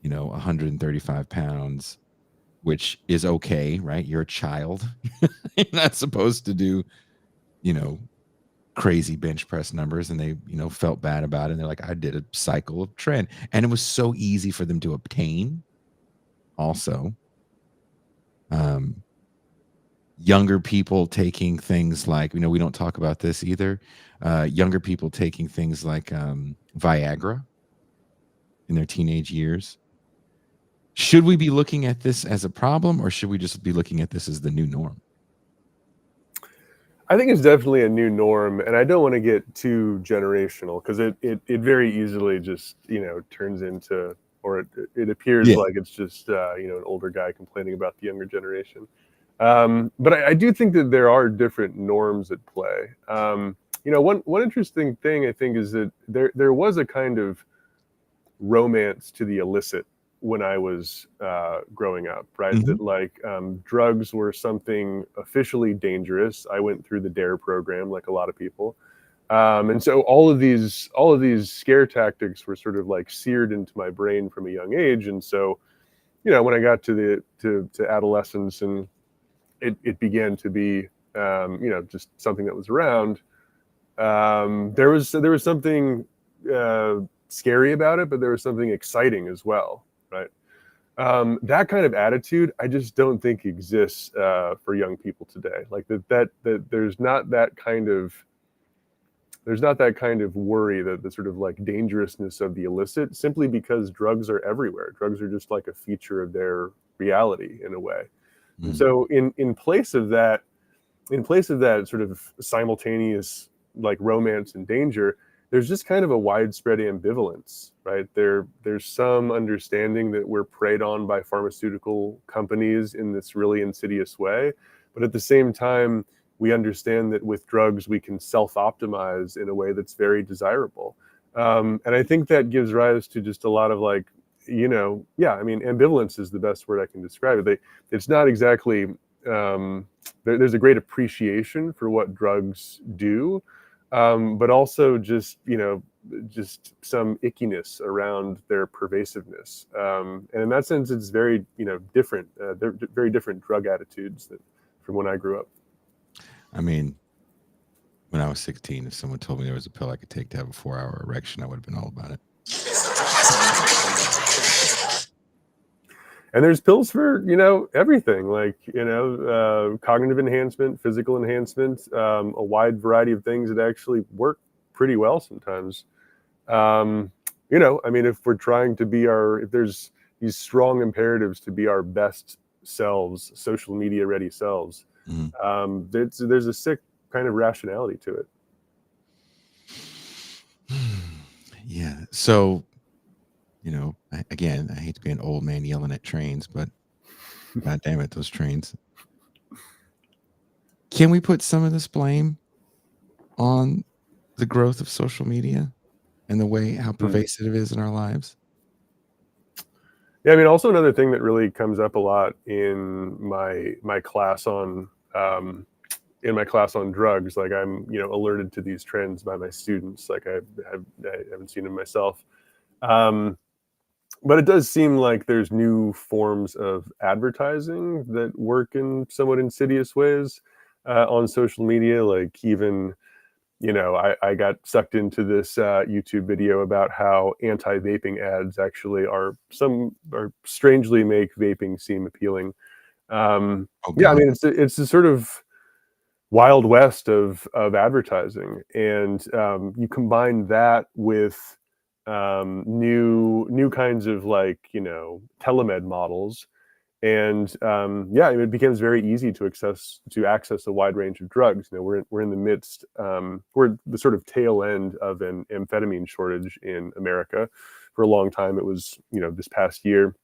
135 pounds, which is okay, right? You're a child. You're not supposed to do crazy bench press numbers. And they felt bad about it, and they're like, I did a cycle of trend, and it was so easy for them to obtain. Also, younger people taking things like, we don't talk about this either, younger people taking things like Viagra in their teenage years. Should we be looking at this as a problem, or should we just be looking at this as the new norm? I think it's definitely a new norm, and I don't want to get too generational, because it very easily just turns into, or it appears like it's just an older guy complaining about the younger generation. But I do think that there are different norms at play. One interesting thing I think is that there was a kind of romance to the illicit when I was growing up, right? That, like, drugs were something officially dangerous. I went through the DARE program, like a lot of people, and so all of these scare tactics were sort of like seared into my brain from a young age. And so, when I got to adolescence, and it began to be just something that was around, there was something scary about it, but there was something exciting as well, right? That kind of attitude, I just don't think exists for young people today. Like that there's not that kind of worry, that the sort of like dangerousness of the illicit, simply because drugs are everywhere. Drugs are just like a feature of their reality in a way. And so in place of that, sort of simultaneous like romance and danger, there's just kind of a widespread ambivalence, right? There's some understanding that we're preyed on by pharmaceutical companies in this really insidious way, but at the same time, we understand that with drugs we can self-optimize in a way that's very desirable. And I think that gives rise to just a lot of like, I mean, ambivalence is the best word I can describe it. It's not exactly, there's a great appreciation for what drugs do, but also just some ickiness around their pervasiveness. And in that sense, it's very different. They're very different drug attitudes from when I grew up. I mean, when I was 16, if someone told me there was a pill I could take to have a 4-hour erection, I would have been all about it. And there's pills for everything, like cognitive enhancement, physical enhancement, a wide variety of things that actually work pretty well sometimes. I mean, if we're trying to be if there's these strong imperatives to be our best selves, social media ready selves, there's a sick kind of rationality to it. Yeah. So, again, I hate to be an old man yelling at trains, but God damn it, those trains. Can we put some of this blame on the growth of social media and the way how pervasive it is in our lives? Yeah, I mean, also another thing that really comes up a lot in my class on drugs, like I'm alerted to these trends by my students. Like I haven't seen them myself, but it does seem like there's new forms of advertising that work in somewhat insidious ways on social media. Like even I got sucked into this YouTube video about how anti-vaping ads actually are strangely make vaping seem appealing. Yeah, I mean, it's a sort of wild west of advertising, and you combine that with new kinds of like telemed models, and it becomes very easy to access a wide range of drugs. We're in the midst, we're the sort of tail end of an amphetamine shortage in America. For a long time, it was this past year,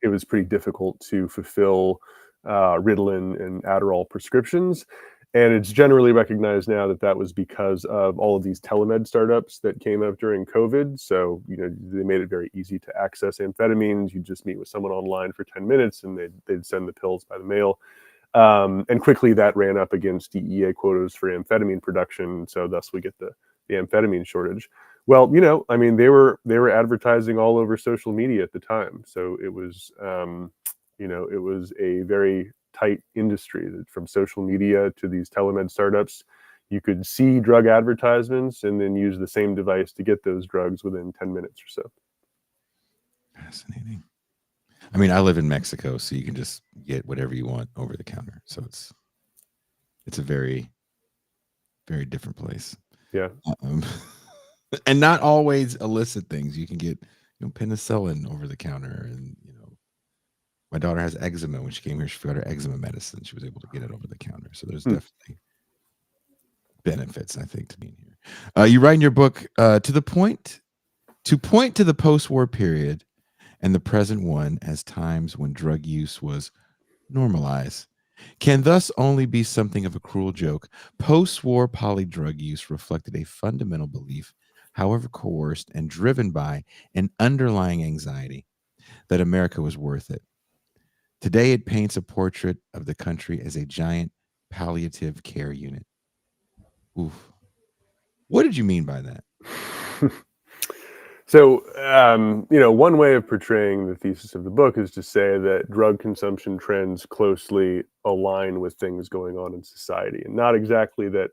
it was pretty difficult to fulfill Ritalin and Adderall prescriptions. And it's generally recognized now that was because of all of these telemed startups that came up during COVID. So, they made it very easy to access amphetamines. You just meet with someone online for 10 minutes and they'd send the pills by the mail. And quickly that ran up against DEA quotas for amphetamine production. So thus we get the amphetamine shortage. Well, I mean, they were advertising all over social media at the time. So it was, it was a very tight industry. From social media to these telemed startups, you could see drug advertisements and then use the same device to get those drugs within 10 minutes or so. Fascinating. I mean, I live in Mexico, so you can just get whatever you want over the counter. So it's a very, very different place. Yeah. And not always illicit things. You can get penicillin over the counter, and my daughter has eczema. When she came here, she got her eczema medicine. She was able to get it over the counter. So there's definitely benefits, I think, to being here. You write in your book, to point to the post-war period and the present one as times when drug use was normalized, can thus only be something of a cruel joke. Post-war polydrug use reflected a fundamental belief, however coerced and driven by an underlying anxiety, that America was worth it. Today, it paints a portrait of the country as a giant palliative care unit. Oof. What did you mean by that? So, one way of portraying the thesis of the book is to say that drug consumption trends closely align with things going on in society, and not exactly that,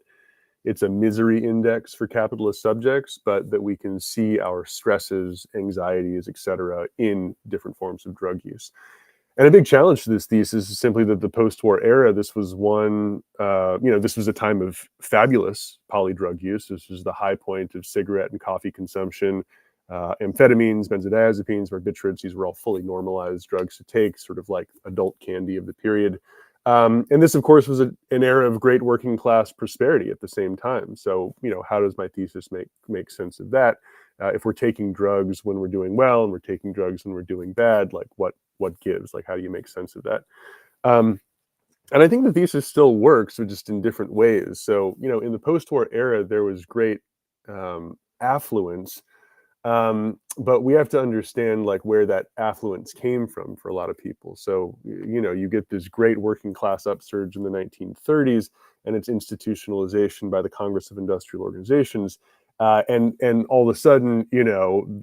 it's a misery index for capitalist subjects, but that we can see our stresses, anxieties, etc., in different forms of drug use. And a big challenge to this thesis is simply that the post-war era, this was one, this was a time of fabulous polydrug use. This was the high point of cigarette and coffee consumption. Amphetamines, benzodiazepines, barbiturates, these were all fully normalized drugs to take, sort of like adult candy of the period. And this, of course, was an era of great working class prosperity at the same time. So, how does my thesis make sense of that? If we're taking drugs when we're doing well and we're taking drugs when we're doing bad, like what gives? Like, how do you make sense of that? And I think the thesis still works, but just in different ways. So, in the post-war era, there was great affluence. But we have to understand like where that affluence came from for a lot of people. So, you get this great working class upsurge in the 1930s and its institutionalization by the Congress of Industrial Organizations. And all of a sudden,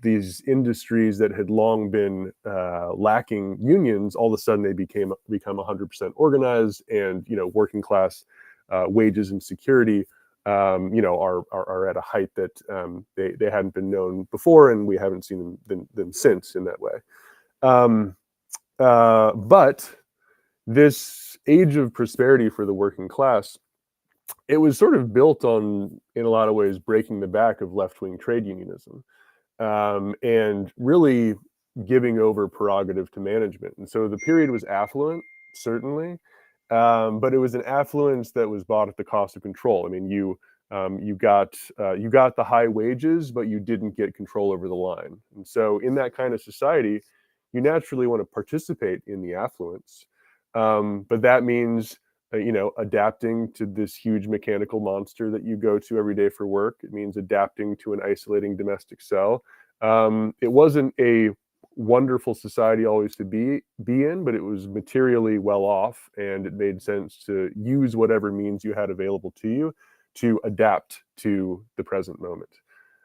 these industries that had long been lacking unions, all of a sudden they become 100% organized, and working class wages and security are at a height that they hadn't been known before, and we haven't seen them since in that way. But this age of prosperity for the working class, it was sort of built on, in a lot of ways, breaking the back of left-wing trade unionism, and really giving over prerogative to management. And so the period was affluent, certainly, but it was an affluence that was bought at the cost of control. I mean, you got the high wages, but you didn't get control over the line. And so in that kind of society, you naturally want to participate in the affluence, but that means adapting to this huge mechanical monster that you go to every day for work. It means adapting to an isolating domestic cell. It wasn't a wonderful society always to be in, but it was materially well off, and it made sense to use whatever means you had available to you to adapt to the present moment.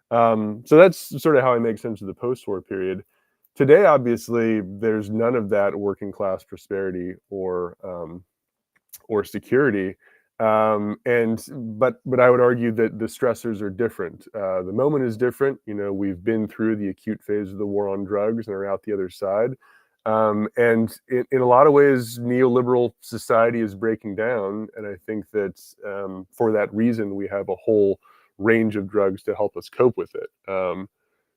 So that's sort of how I make sense of the post-war period. Today, obviously, there's none of that working class prosperity or security. But I would argue that the stressors are different. The moment is different. We've been through the acute phase of the war on drugs and are out the other side. And in a lot of ways, neoliberal society is breaking down. And I think that for that reason, we have a whole range of drugs to help us cope with it.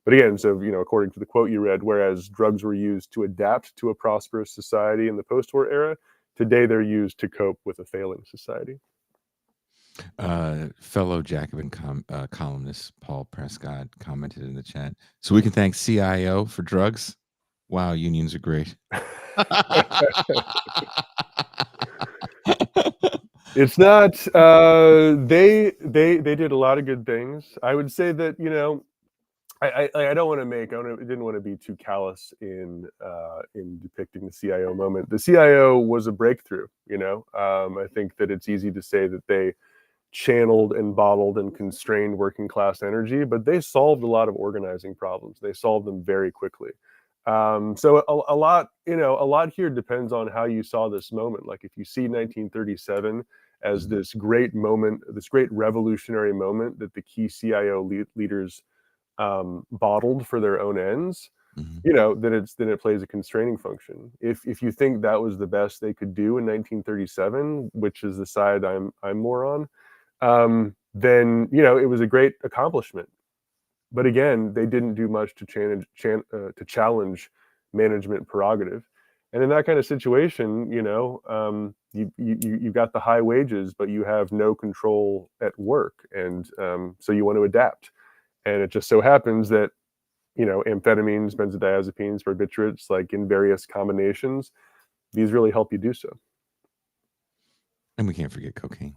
But again, so, according to the quote you read, whereas drugs were used to adapt to a prosperous society in the post-war era, today they're used to cope with a failing society. Fellow Jacobin columnist Paul Prescott commented in the chat, so we can thank CIO for drugs. Wow, unions are great. It's not. They did a lot of good things. I would say that I didn't want to be too callous in depicting the CIO moment. The CIO was a breakthrough. I think that it's easy to say that they channeled and bottled and constrained working class energy, but they solved a lot of organizing problems. They solved them very quickly. So a lot here depends on how you saw this moment. Like if you see 1937 as this great moment, this great revolutionary moment that the key CIO leaders bottled for their own ends, then it plays a constraining function. If you think that was the best they could do in 1937, which is the side I'm more on, then it was a great accomplishment. But again, they didn't do much to challenge management prerogative. And in that kind of situation, you've got the high wages, but you have no control at work, and so you want to adapt. And it just so happens that amphetamines, benzodiazepines, barbiturates, like in various combinations, these really help you do so. And we can't forget cocaine.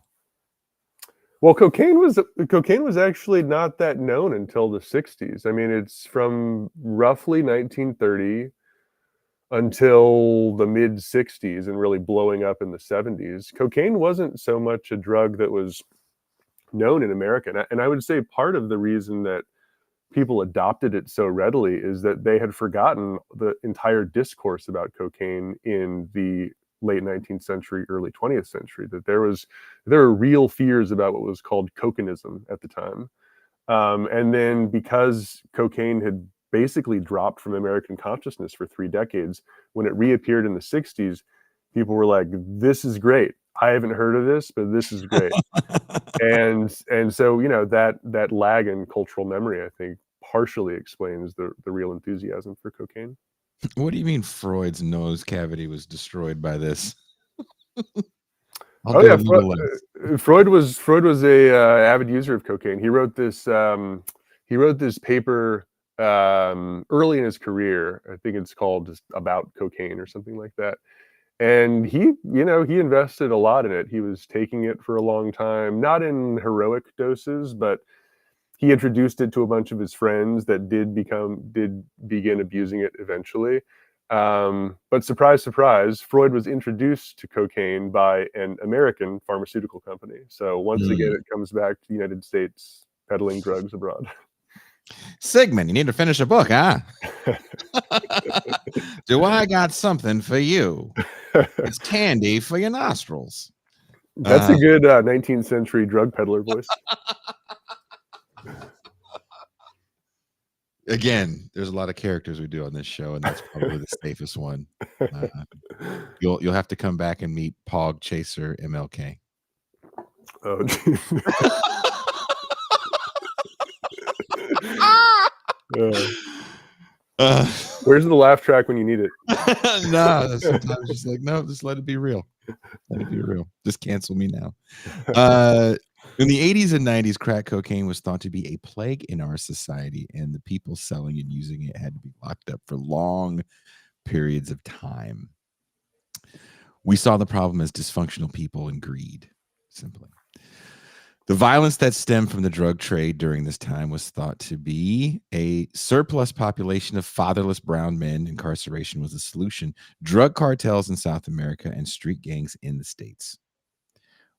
Well, cocaine was actually not that known until the 60s. I mean, it's from roughly 1930 until the mid 60s and really blowing up in the 70s. Cocaine wasn't so much a drug that was known in America. And I would say part of the reason that people adopted it so readily is that they had forgotten the entire discourse about cocaine in the late 19th century, early 20th century, that there were real fears about what was called cocanism at the time. And then because cocaine had basically dropped from American consciousness for 3 decades, when it reappeared in the 60s, people were like, this is great. I haven't heard of this, but this is great. And so, that lag in cultural memory, I think, partially explains the real enthusiasm for cocaine. What do you mean Freud's nose cavity was destroyed by this? I'll Oh do yeah, a little less. Freud was a avid user of cocaine. He wrote this paper early in his career. I think it's called just About Cocaine or something like that. And he invested a lot in it. He was taking it for a long time, not in heroic doses, but he introduced it to a bunch of his friends that did begin abusing it eventually. But surprise, surprise, Freud was introduced to cocaine by an American pharmaceutical company. So once again, it comes back to the United States peddling drugs abroad. Sigmund, you need to finish a book, huh? Do I got something for you? It's candy for your nostrils. That's a good 19th century drug peddler voice. Again, there's a lot of characters we do on this show, and that's probably the safest one. You'll have to come back and meet Pog Chaser MLK. Oh, where's the laugh track when you need it? No, sometimes just like, no, just let it be real. Let it be real. Just cancel me now. In the 80s and 90s, crack cocaine was thought to be a plague in our society, and the people selling and using it had to be locked up for long periods of time. We saw the problem as dysfunctional people and greed, simply. The violence that stemmed from the drug trade during this time was thought to be a surplus population of fatherless brown men. Incarceration was the solution. Drug cartels in South America and street gangs in the States.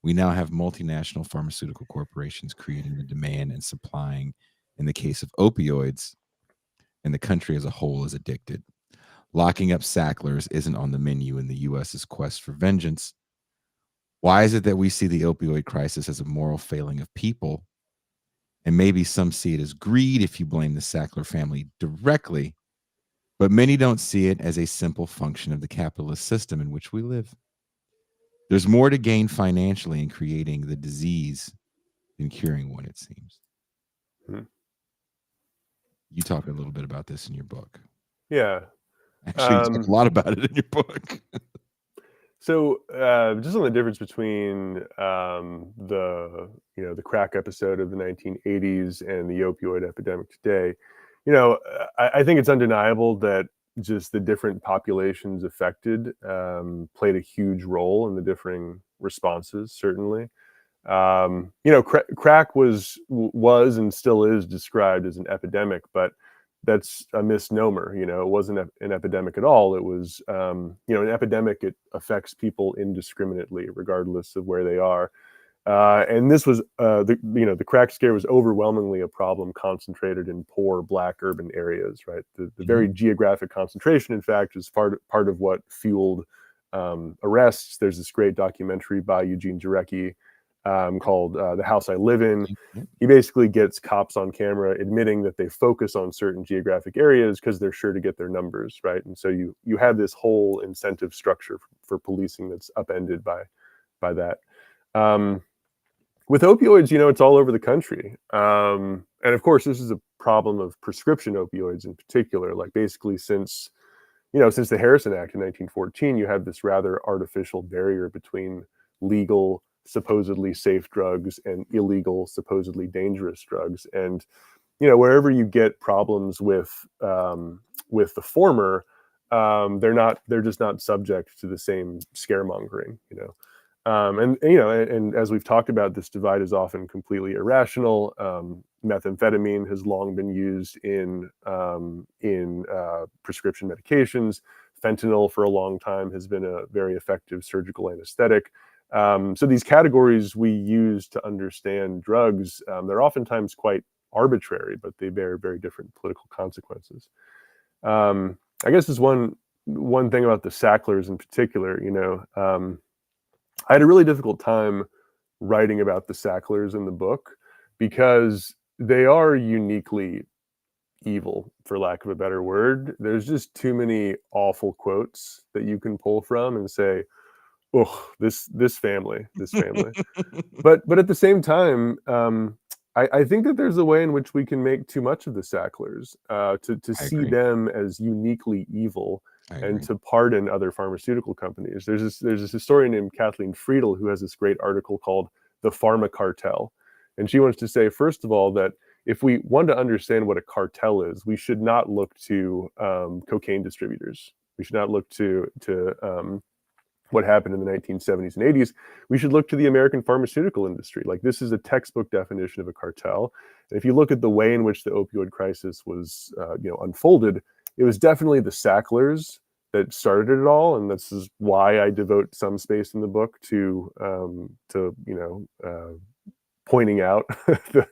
We now have multinational pharmaceutical corporations creating the demand and supplying. In the case of opioids, and the country as a whole is addicted. Locking up sacklers isn't on the menu in the U.S.'s quest for vengeance. Why is it that we see the opioid crisis as a moral failing of people? And maybe some see it as greed if you blame the Sackler family directly, but many don't see it as a simple function of the capitalist system in which we live. There's more to gain financially in creating the disease than curing one, it seems. You talk a little bit about this in your book. Yeah. Actually, you talk a lot about it in your book. So just on the difference between the crack episode of the 1980s and the opioid epidemic today, I think it's undeniable that just the different populations affected played a huge role in the differing responses, certainly. Crack was and still is described as an epidemic, but that's a misnomer. It wasn't an epidemic at all. It was, an epidemic. It affects people indiscriminately, regardless of where they are. And this was, the crack scare was overwhelmingly a problem concentrated in poor Black urban areas, right? The very geographic concentration, in fact, is part of what fueled arrests. There's this great documentary by Eugene Jarecki called The House I Live In. He basically gets cops on camera admitting that they focus on certain geographic areas because they're sure to get their numbers, right? And so you have this whole incentive structure for policing that's upended by that. With opioids, it's all over the country. And of course, this is a problem of prescription opioids in particular. Like basically since the Harrison Act in 1914, you have this rather artificial barrier between legal, supposedly safe drugs and illegal, supposedly dangerous drugs. And wherever you get problems with the former, they're just not subject to the same scaremongering. And as we've talked about, this divide is often completely irrational. Methamphetamine has long been used in prescription medications. Fentanyl for a long time has been a very effective surgical anesthetic. So these categories we use to understand drugs, they're oftentimes quite arbitrary, but they bear very different political consequences. I guess as one one thing about the Sacklers in particular, I had a really difficult time writing about the Sacklers in the book because they are uniquely evil, for lack of a better word. There's just too many awful quotes that you can pull from and say, "Oh, this family." But at the same time, I think that there's a way in which we can make too much of the Sacklers, to I see agree. them as uniquely evil I and agree. to pardon other pharmaceutical companies. There's this historian named Kathleen Friedel who has this great article called "The Pharma Cartel," and she wants to say, first of all, that if we want to understand what a cartel is, we should not look to cocaine distributors. We should not look to what happened in the 1970s and 80s. We should look to the American pharmaceutical industry. Like, this is a textbook definition of a cartel. And if you look at the way in which the opioid crisis was, unfolded, it was definitely the Sacklers that started it all, and this is why I devote some space in the book to pointing out the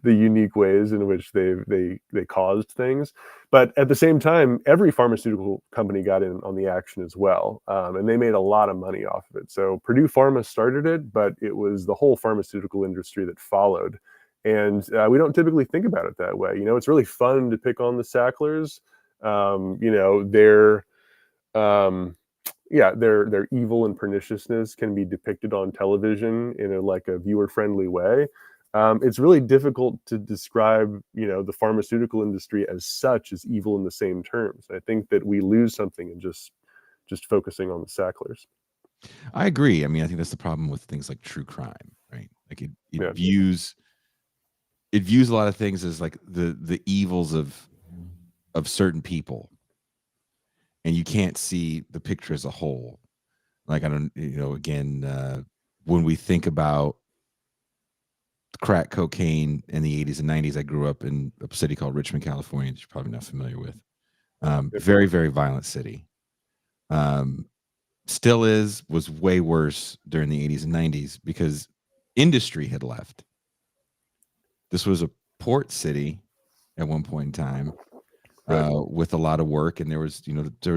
unique ways in which they caused things. But at the same time, every pharmaceutical company got in on the action as well, and they made a lot of money off of it. So Purdue Pharma started it, but it was the whole pharmaceutical industry that followed. And we don't typically think about it that way. It's really fun to pick on the Sacklers. They're their evil and perniciousness can be depicted on television in a viewer friendly way. It's really difficult to describe, the pharmaceutical industry as such as evil in the same terms. I think that we lose something in just focusing on the Sacklers. I agree. I mean, I think that's the problem with things like true crime, right? Like it Yeah, views a lot of things as like the evils of certain people, and you can't see the picture as a whole. Like, I don't, again, when we think about crack cocaine in the 80s and 90s, I grew up in a city called Richmond, California, that you're probably not familiar with. Very, very violent city. Still was way worse during the 80s and 90s because industry had left. This was a port city at one point in time, right. with a lot of work, and there was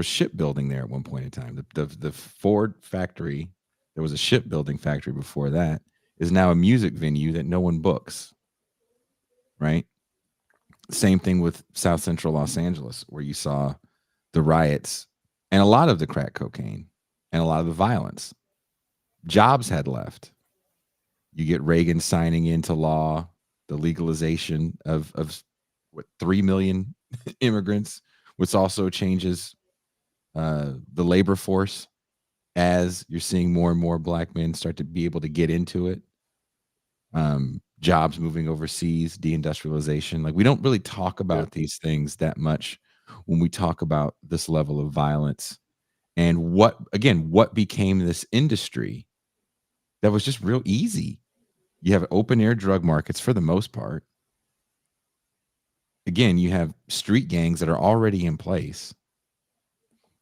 shipbuilding there at one point in time. The Ford factory, there was a shipbuilding factory before that, is now a music venue that no one books, right? Same thing with South Central Los Angeles, where you saw the riots and a lot of the crack cocaine and a lot of the violence. Jobs had left. You get Reagan signing into law the legalization of 3 million immigrants, which also changes the labor force as you're seeing more and more black men start to be able to get into it. Jobs moving overseas, deindustrialization. Like, we don't really talk Yeah, about these things that much when we talk about this level of violence and what became this industry that was just real easy. You have open air drug markets for the most part. Again, you have street gangs that are already in place.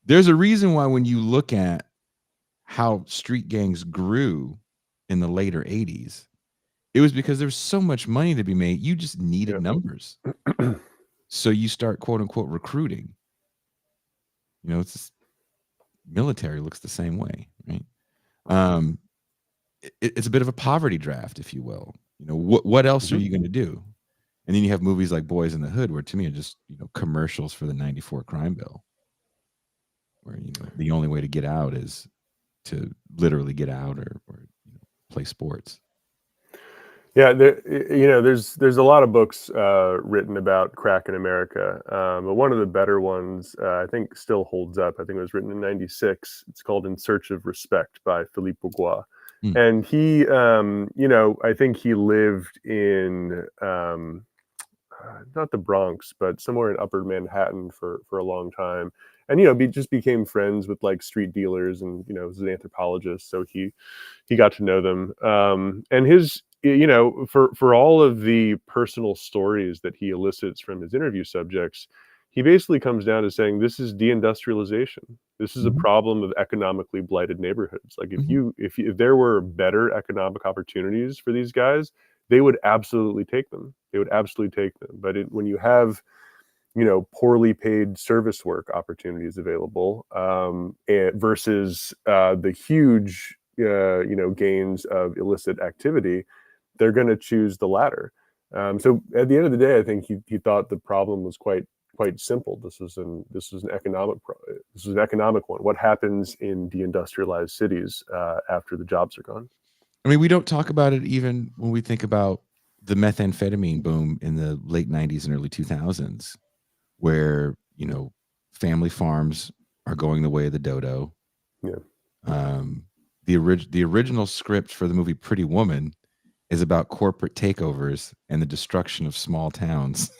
There's a reason why when you look at how street gangs grew in the later 80s, it was because there was so much money to be made. You just needed yeah, numbers. So you start, quote unquote, recruiting. It's just, military looks the same way, right? Um, it's a bit of a poverty draft, if you will. What else are Mhm. you going to do? And then you have movies like Boys in the Hood, where to me are just commercials for the '94 crime bill, where the only way to get out is to literally get out or play sports. Yeah, there's a lot of books written about crack in America, but one of the better ones I think still holds up. I think it was written in '96. It's called "In Search of Respect" by Philippe Bourgois, Mm. and he, I think he lived in not the Bronx, but somewhere in Upper Manhattan for a long time, and just became friends with like street dealers, and was an anthropologist, so he got to know them. And his, for all of the personal stories that he elicits from his interview subjects, he basically comes down to saying this is deindustrialization. This is a Mhm. problem of economically blighted neighborhoods. Like, Mhm. if there were better economic opportunities for these guys, they would absolutely take them. They would absolutely take them. But when you have poorly paid service work opportunities available, versus the huge, gains of illicit activity, they're going to choose the latter. So at the end of the day, I think he thought the problem was quite simple. This was an economic one. What happens in deindustrialized cities after the jobs are gone? I mean, we don't talk about it even when we think about the methamphetamine boom in the late 90s and early 2000s, where, family farms are going the way of the dodo. Yeah. The original script for the movie Pretty Woman is about corporate takeovers and the destruction of small towns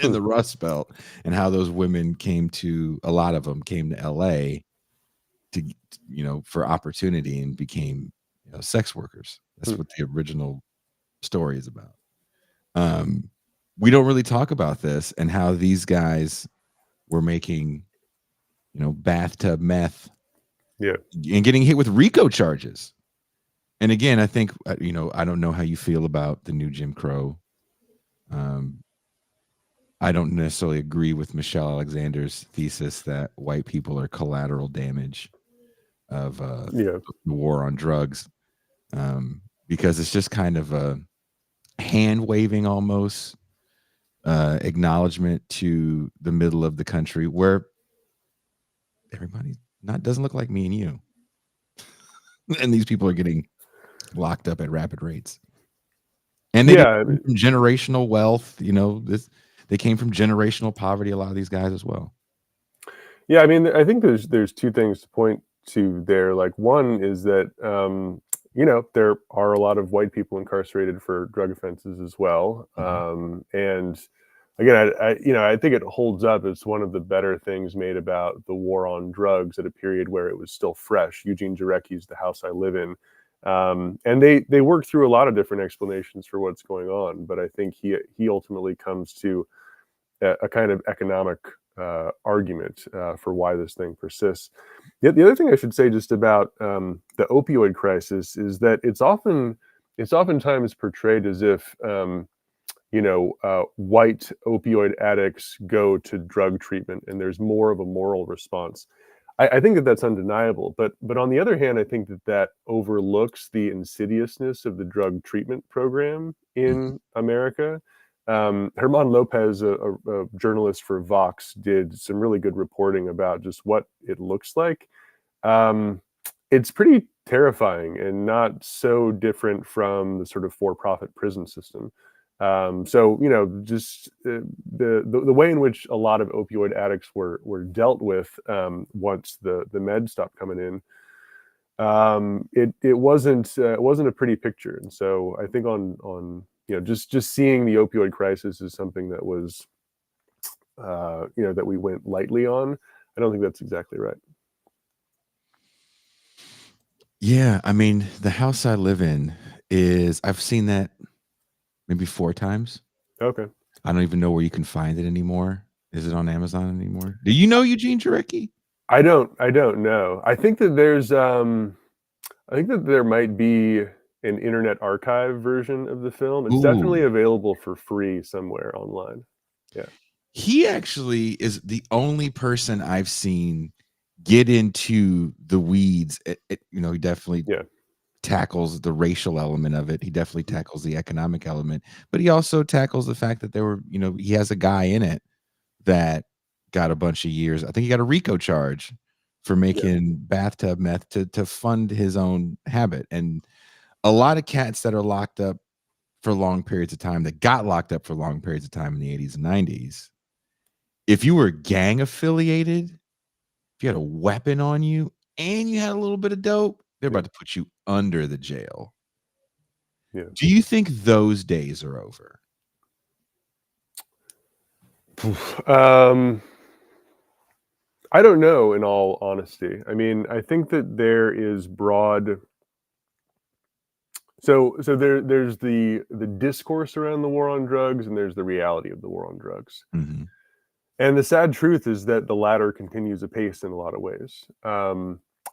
in the Rust Belt, and how those women a lot of them came to LA to, for opportunity, and became, sex workers. That's what the original story is about. We don't really talk about this and how these guys were making, bathtub meth, Yeah. and getting hit with RICO charges. And again, I think, I don't know how you feel about the new Jim Crow. I don't necessarily agree with Michelle Alexander's thesis that white people are collateral damage of the war on drugs, because it's just kind of a hand waving almost acknowledgement to the middle of the country, where everybody doesn't look like me and you, and these people are getting locked up at rapid rates, and they Yeah. come from generational wealth. They came from generational poverty, a lot of these guys as well. Yeah, I mean, I think there's two things to point to there. Like, one is that there are a lot of white people incarcerated for drug offenses as well. And again, I think it holds up. It's one of the better things made about the war on drugs at a period where it was still fresh. Eugene Jarecki's The House I Live In. And they work through a lot of different explanations for what's going on, but I think he ultimately comes to a kind of economic argument for why this thing persists. The other thing I should say just about the opioid crisis is that it's oftentimes portrayed as if white opioid addicts go to drug treatment and there's more of a moral response. I think that that's undeniable, but on the other hand, I think that overlooks the insidiousness of the drug treatment program in America. Herman Lopez, a journalist for Vox, did some really good reporting about just what it looks like. It's pretty terrifying and not so different from the sort of for-profit prison system. So just the way in which a lot of opioid addicts were dealt with once the meds stopped coming in, it wasn't a pretty picture. And so I think on just seeing the opioid crisis is something that was that we went lightly on. I don't think that's exactly right. Yeah, I mean, The House I Live In I've seen that maybe 4 times. Okay. I don't even know where you can find it anymore. Is it on Amazon anymore? Do you know Eugene Jarecki? I don't know. I think that there might be an Internet Archive version of the film. It's definitely available for free somewhere online. Yeah. He actually is the only person I've seen get into the weeds. He definitely tackles the racial element of it. He definitely tackles the economic element, but he also tackles the fact that he has a guy in it that got a bunch of years. I think he got a RICO charge for making bathtub meth to fund his own habit. And a lot of cats that are locked up for long periods of time, that got locked up for long periods of time in the 80s and 90s, if you were gang affiliated, if you had a weapon on you and you had a little bit of dope, they're about to put you under the jail. Yeah. Do you think those days are over? I don't know, in all honesty. I mean, I think that there is broad. So there's the discourse around the war on drugs, and there's the reality of the war on drugs. Mm-hmm. And the sad truth is that the latter continues apace in a lot of ways.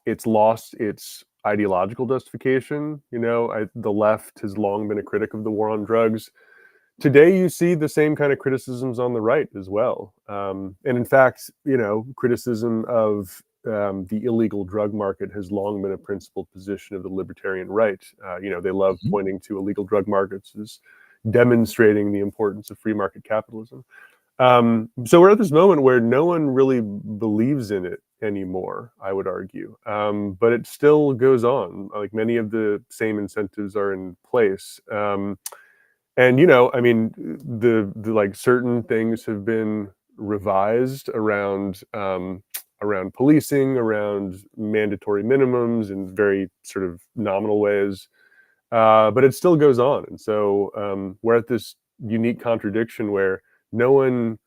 It's lost its ideological justification. The left has long been a critic of the war on drugs. Today, you see the same kind of criticisms on the right as well. And in fact, criticism of the illegal drug market has long been a principled position of the libertarian right. They love Mhm. pointing to illegal drug markets as demonstrating the importance of free market capitalism. So we're at this moment where no one really believes in it anymore, I would argue. But it still goes on. Like, many of the same incentives are in place. And I mean, the like, certain things have been revised around policing, around mandatory minimums in very sort of nominal ways, but it still goes on. And so we're at this unique contradiction where no one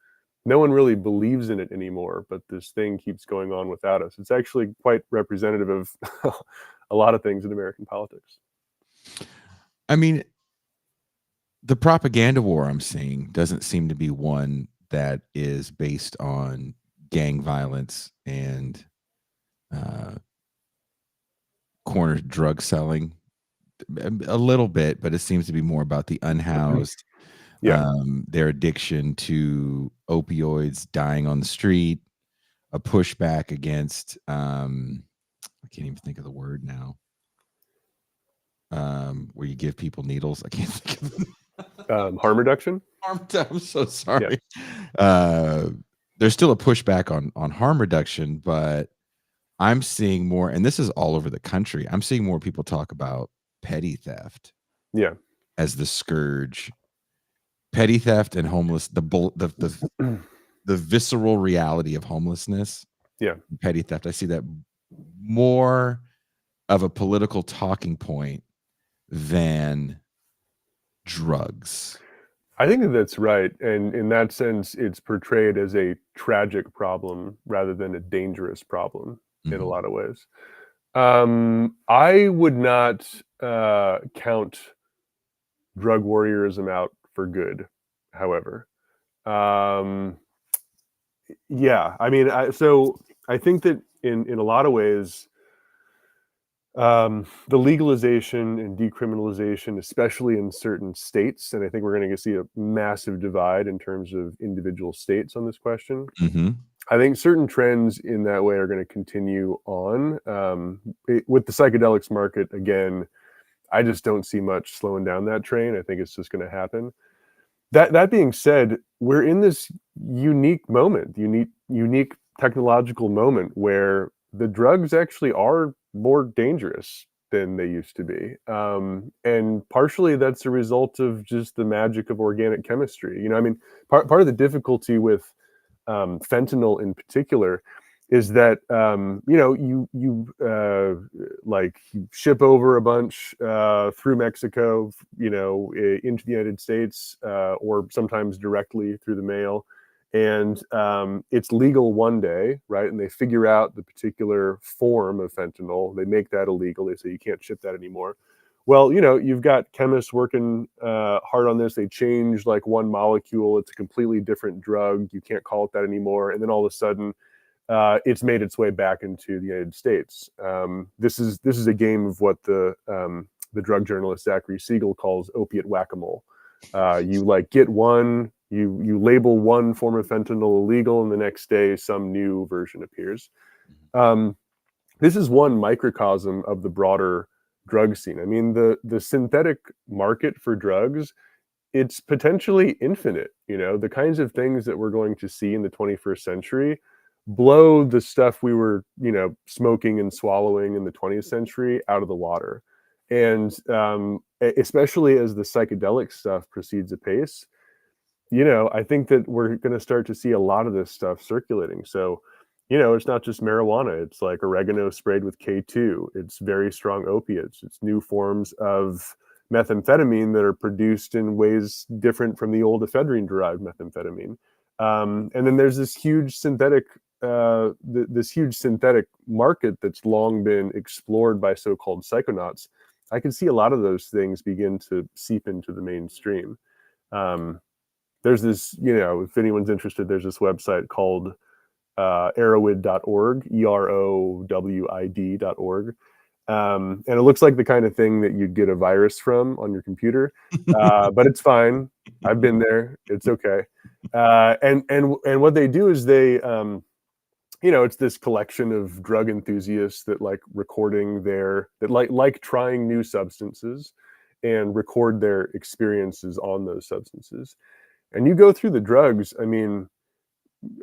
no one really believes in it anymore, but this thing keeps going on without us. It's actually quite representative of a lot of things in American politics. I mean, the propaganda war I'm seeing doesn't seem to be one that is based on gang violence and uh, corner drug selling. A little bit, but it seems to be more about the unhoused, Yeah. their addiction to opioids, dying on the street, a pushback against, I can't even think of the word now, where you give people needles. I can't think of Harm reduction. I'm so Yeah. sorry. Uh, there's still a pushback on harm reduction, but I'm seeing more, and this is all over the country. I'm seeing more people talk about petty theft Yeah. as the scourge. Petty theft and homeless, the visceral reality of homelessness, Yeah. petty theft. I see that more of a political talking point than drugs. I think that that's right. And in that sense, it's portrayed as a tragic problem rather than a dangerous problem in a Mhm. lot of ways. I would not count drug warriorism out for good, however. Um, yeah, I mean, so I think that in a lot of ways, the legalization and decriminalization, especially in certain states, and I think we're going to see a massive divide in terms of individual states on this question. Mhm. I think certain trends in that way are going to continue on. With the psychedelics market, again, I just don't see much slowing down that train. I think it's just going to happen. That being said, we're in this unique technological moment where the drugs actually are more dangerous than they used to be, and partially that's a result of just the magic of organic chemistry. I mean, part of the difficulty with fentanyl in particular is that you ship over a bunch through Mexico, into the United States, or sometimes directly through the mail, and it's legal one day, right? And they figure out the particular form of fentanyl, they make that illegal. They say you can't ship that anymore. Well, you've got chemists working hard on this. They change like one molecule. It's a completely different drug. You can't call it that anymore. And then all of a sudden, it's made its way back into the United States. This is a game of what the drug journalist Zachary Siegel calls opiate whack-a-mole. You like get one, you label one form of fentanyl illegal, and the next day some new version appears. Um, this is one microcosm of the broader drug scene. I mean, the synthetic market for drugs, it's potentially infinite. The kinds of things that we're going to see in the 21st century blow the stuff we were, smoking and swallowing in the 20th century out of the water. And especially as the psychedelic stuff proceeds apace, I think that we're going to start to see a lot of this stuff circulating. So, it's not just marijuana. It's like oregano sprayed with K2. It's very strong opiates. It's new forms of methamphetamine that are produced in ways different from the old ephedrine-derived methamphetamine. And then there's this huge synthetic market that's long been explored by so-called psychonauts. I can see a lot of those things begin to seep into the mainstream. There's this, if anyone's interested, there's this website called erowid.org, EROWID.org. And it looks like the kind of thing that you'd get a virus from on your computer, but it's fine. I've been there. It's okay. And what they do is they, it's this collection of drug enthusiasts that like recording that like trying new substances and record their experiences on those substances. And you go through the drugs. I mean,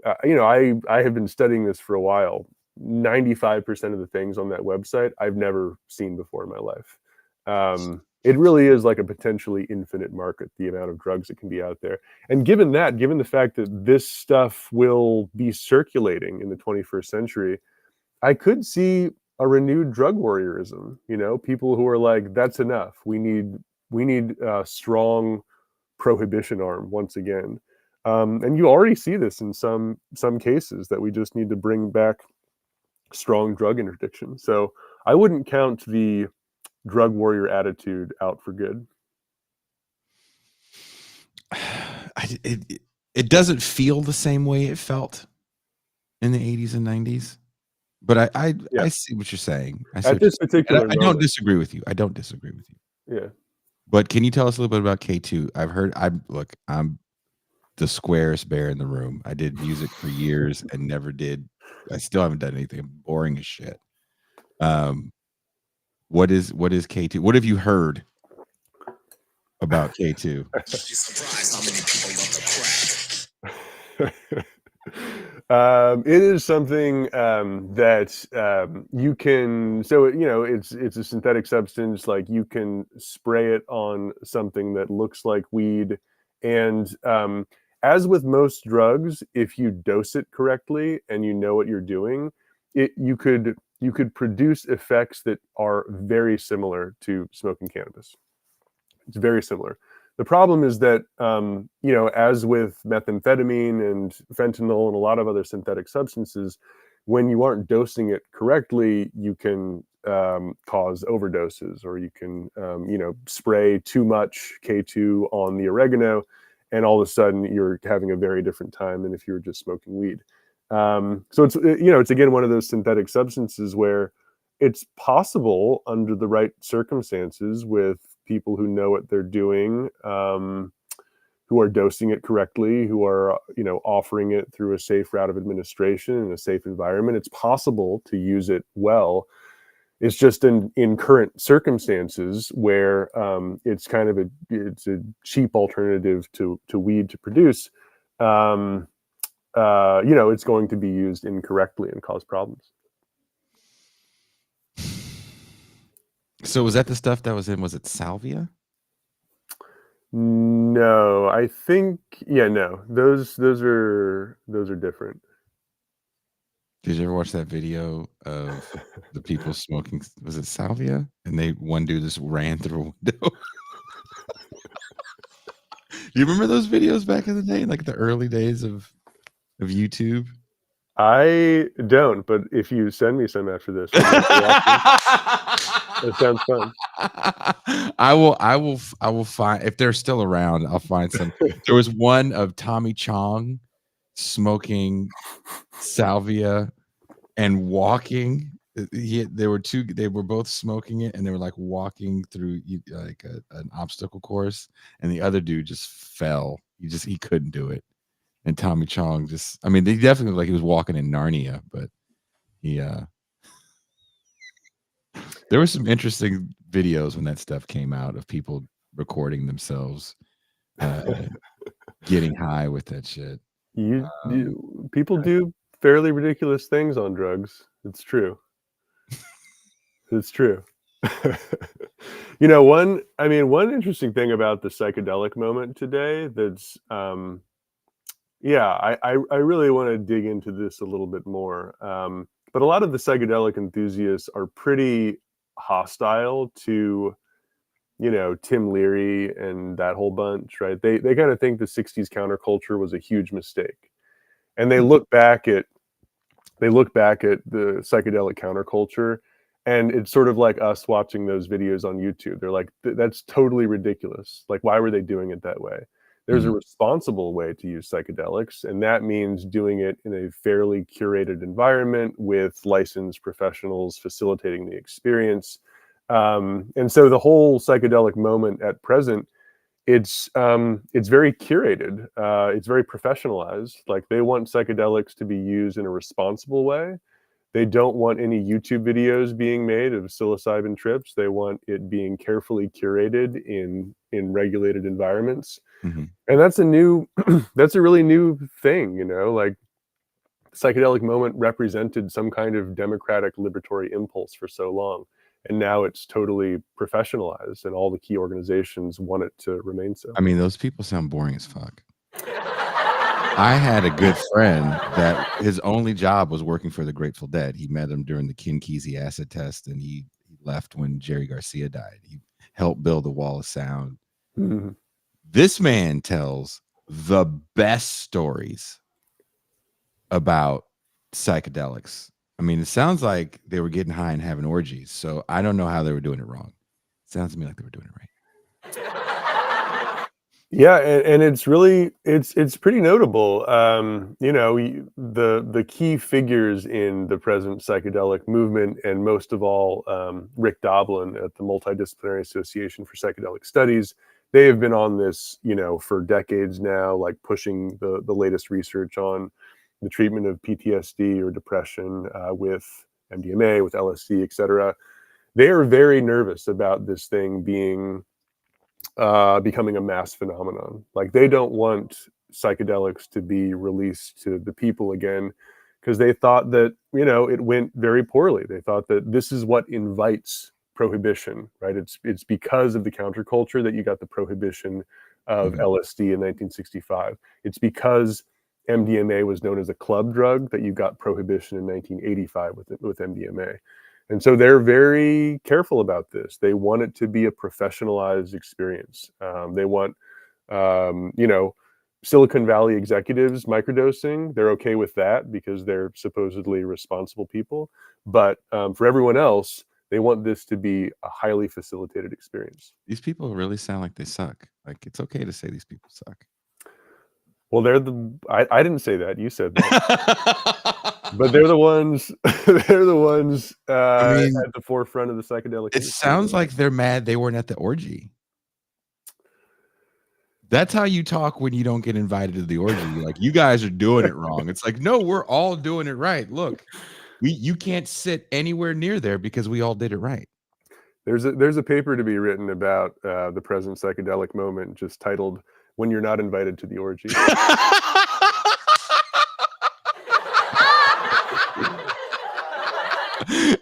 I have been studying this for a while. 95% of the things on that website I've never seen before in my life. It really is like a potentially infinite market, the amount of drugs that can be out there. And given the fact that this stuff will be circulating in the 21st century, I could see a renewed drug warriorism. People who are like, that's enough. We need a strong prohibition arm once again. And you already see this in some cases, that we just need to bring back strong drug interdiction. So I wouldn't count the drug warrior attitude out for good. It doesn't feel the same way it felt in the 80s and 90s, but I see what you're saying. At this particular moment. I don't disagree with you. Yeah. But can you tell us a little bit about K2? I'm the squarest bear in the room. I did music for years and I still haven't done anything. I'm boring as shit. What is K2? What have you heard about K2? It is something that you can. So it's a synthetic substance. Like, you can spray it on something that looks like weed, and as with most drugs, if you dose it correctly and you know what you're doing, you could produce effects that are very similar to smoking cannabis. It's very similar. The problem is that, as with methamphetamine and fentanyl and a lot of other synthetic substances, when you aren't dosing it correctly, you can cause overdoses, or you can, spray too much K2 on the oregano, and all of a sudden you're having a very different time than if you were just smoking weed. So it's again one of those synthetic substances where it's possible, under the right circumstances, with people who know what they're doing, who are dosing it correctly, who are offering it through a safe route of administration in a safe environment, it's possible to use it well. It's just in current circumstances where it's kind of it's a cheap alternative to weed to produce. It's going to be used incorrectly and cause problems. So was that the stuff that was it salvia? No, I think, no. Those are different. Did you ever watch that video of the people smoking? Was it salvia? And one dude just ran through a window. Do you remember those videos back in the day, like the early days of YouTube? I don't, but if you send me some after this, that sounds fun. I will find, if they're still around, I'll find some. There was one of Tommy Chong smoking salvia and walking. They were both smoking it, and they were like walking through like an obstacle course, and the other dude just fell. He couldn't do it. And Tommy Chong they definitely looked like he was walking in Narnia, but there were some interesting videos when that stuff came out of people recording themselves getting high with that shit. People do fairly ridiculous things on drugs. It's true. It's true. One interesting thing about the psychedelic moment today that's I really want to dig into this a little bit more. But a lot of the psychedelic enthusiasts are pretty hostile to, Tim Leary and that whole bunch, right? They kind of think the 60s counterculture was a huge mistake. And they look back at the psychedelic counterculture, and it's sort of like us watching those videos on YouTube. They're like, that's totally ridiculous. Like, why were they doing it that way? There's a responsible way to use psychedelics, and that means doing it in a fairly curated environment with licensed professionals facilitating the experience. And so the whole psychedelic moment at present, it's very curated. It's very professionalized. Like, they want psychedelics to be used in a responsible way. They don't want any YouTube videos being made of psilocybin trips. They want it being carefully curated in regulated environments. And that's a new that's a really new thing, you know, like, psychedelic moment represented some kind of democratic liberatory impulse for so long. And now it's totally professionalized, and all the key organizations want it to remain so. I mean, those people sound boring as fuck. I had a good friend that his only job was working for the Grateful Dead. He met them during the Ken Kesey acid test, and he left when Jerry Garcia died. He helped build the Wall of Sound. This man tells the best stories about psychedelics. I mean, it sounds like they were getting high and having orgies. So I don't know how they were doing it wrong. It sounds to me like they were doing it right. Yeah, and it's really it's pretty notable. You know, the key figures in the present psychedelic movement, and most of all, Rick Doblin at the Multidisciplinary Association for Psychedelic Studies, they have been on this, you know, for decades now, like pushing the latest research on the treatment of PTSD or depression with MDMA, with LSD, etc. They are very nervous about this thing becoming a mass phenomenon. Like, they don't want psychedelics to be released to the people again, because they thought that, you know, it went very poorly. They thought that this is what invites prohibition, right? It's because of the counterculture that you got the prohibition of LSD in 1965. It's because MDMA was known as a club drug that you got prohibition in 1985 with MDMA. And so they're very careful about this. They want it to be a professionalized experience. They want, you know, Silicon Valley executives microdosing. They're okay with that because they're supposedly responsible people. But for everyone else, they want this to be a highly facilitated experience. These people really sound like they suck. Like, it's okay to say these people suck. Well, I didn't say that. You said that. But they're the ones I mean, at the forefront of the psychedelic it industry. sounds like they're mad they weren't at the orgy. That's how you talk when you don't get invited to the orgy. Like, you guys are doing it wrong. It's like, no, we're all doing it right. Look, you can't sit anywhere near there because we all did it right. There's a paper to be written about the present psychedelic moment, just titled "When You're Not Invited to the Orgy."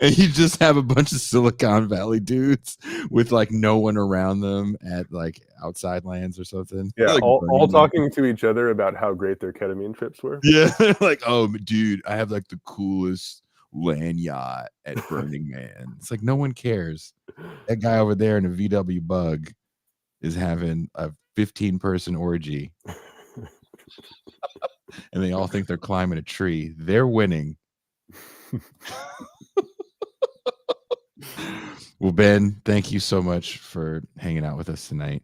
And you just have a bunch of Silicon Valley dudes with like no one around them at like outside lands or something. Yeah, Like all talking to each other about how great their ketamine trips were. Yeah, like, oh, dude, I have like the coolest land yacht at Burning Man. It's like, no one cares. That guy over there in a VW Bug is having a 15-person orgy, and they all think they're climbing a tree. They're winning. Well, Ben, thank you so much for hanging out with us tonight.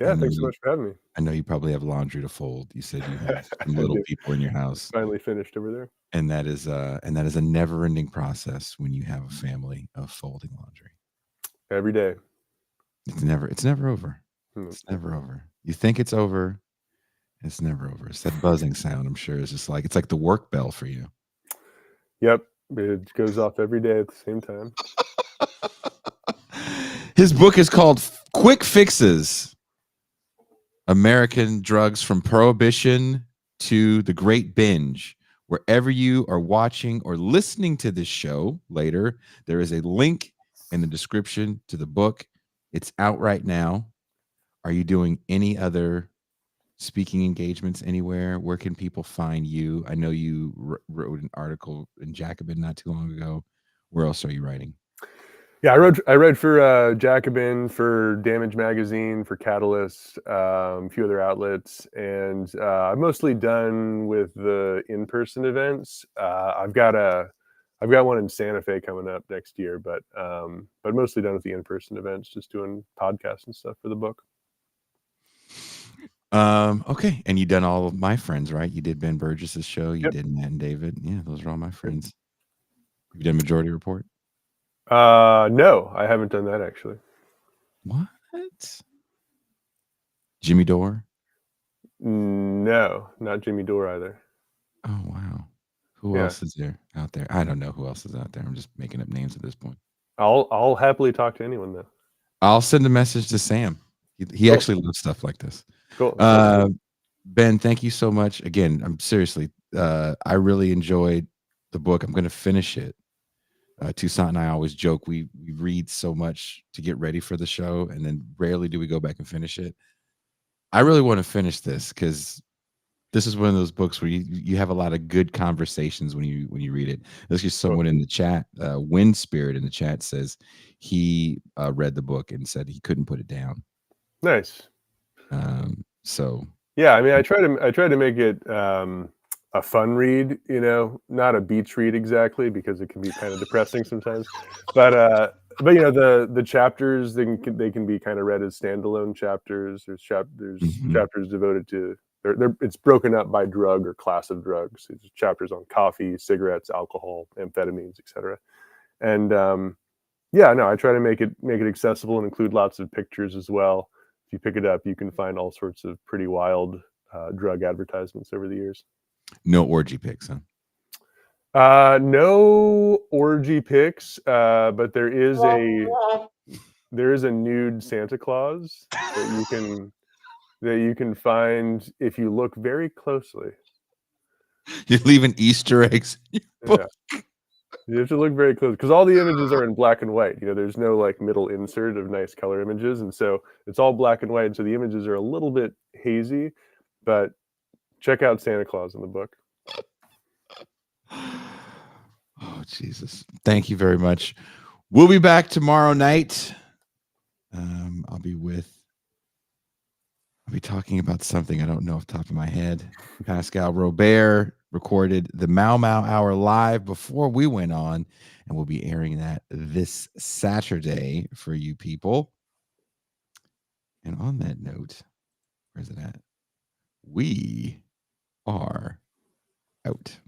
Yeah, thanks so much for having me. I know you probably have laundry to fold. You said you have some little people in your house. Finally finished over there. And that is a never-ending process when you have a family of folding laundry. Every day. It's never over. It's never over. You think it's over, it's never over. It's that buzzing sound, I'm sure. It's like the work bell for you. Yep. It goes off every day at the same time. His book is called Quick Fixes: American Drugs from Prohibition to the Great Binge. Wherever you are watching or listening to this show later, there is a link in the description to the book. It's out right now. Are you doing any other speaking engagements anywhere? Where can people find you? I know you wrote an article in Jacobin not too long ago. Where else are you writing? Yeah, I wrote for Jacobin, for Damage Magazine, for Catalyst, a few other outlets, and I'm mostly done with the in-person events. I've got one in Santa Fe coming up next year, but mostly done with the in-person events, just doing podcasts and stuff for the book. Okay, and you done all of my friends, right? You did Ben Burgess's show. You Yep. did Matt and David. Yeah, those are all my friends. You done Majority Report? No, I haven't done that actually. What? Jimmy Dore? No, not Jimmy Dore either. Oh wow. Who Yeah, else is there out there? I don't know who else is out there. I'm just making up names at this point. I'll happily talk to anyone though. I'll send a message to Sam. He Cool, actually loves stuff like this. cool. Sounds Uh, good. Ben, thank you so much. Again, I'm seriously. I really enjoyed the book. I'm going to finish it. Toussaint and I always joke we read so much to get ready for the show, and then rarely do we go back and finish it. I really want to finish this because this is one of those books where you have a lot of good conversations when you read it. There's just Cool. someone in the chat, Wind Spirit in the chat says he read the book and said he couldn't put it down. Nice. So Yeah, I mean, I try to make it a fun read, not a beach read exactly because it can be kind of depressing sometimes. But the chapters they can be kind of read as standalone chapters. There's mhm. chapters devoted to it's broken up by drug or class of drugs. There's chapters on coffee, cigarettes, alcohol, amphetamines, etc. And yeah, no, I try to make it accessible and include lots of pictures as well. If you pick it up, you can find all sorts of pretty wild drug advertisements over the years. No orgy pics, huh? No orgy pics, but there is a nude Santa Claus that you can find if you look very closely. You're leaving Easter eggs in your Yeah, book. you have to look very close because all the images are in black and white. There's no like middle insert of nice color images, and so it's all black and white. And so the images are a little bit hazy, but check out Santa Claus in the book. Oh Jesus! Thank you very much. We'll be back tomorrow night. I'll be talking about something I don't know off the top of my head. Pascal Robert recorded the Mau Mau Hour live before we went on, and we'll be airing that this Saturday for you people. And on that note, where's it at? We are out.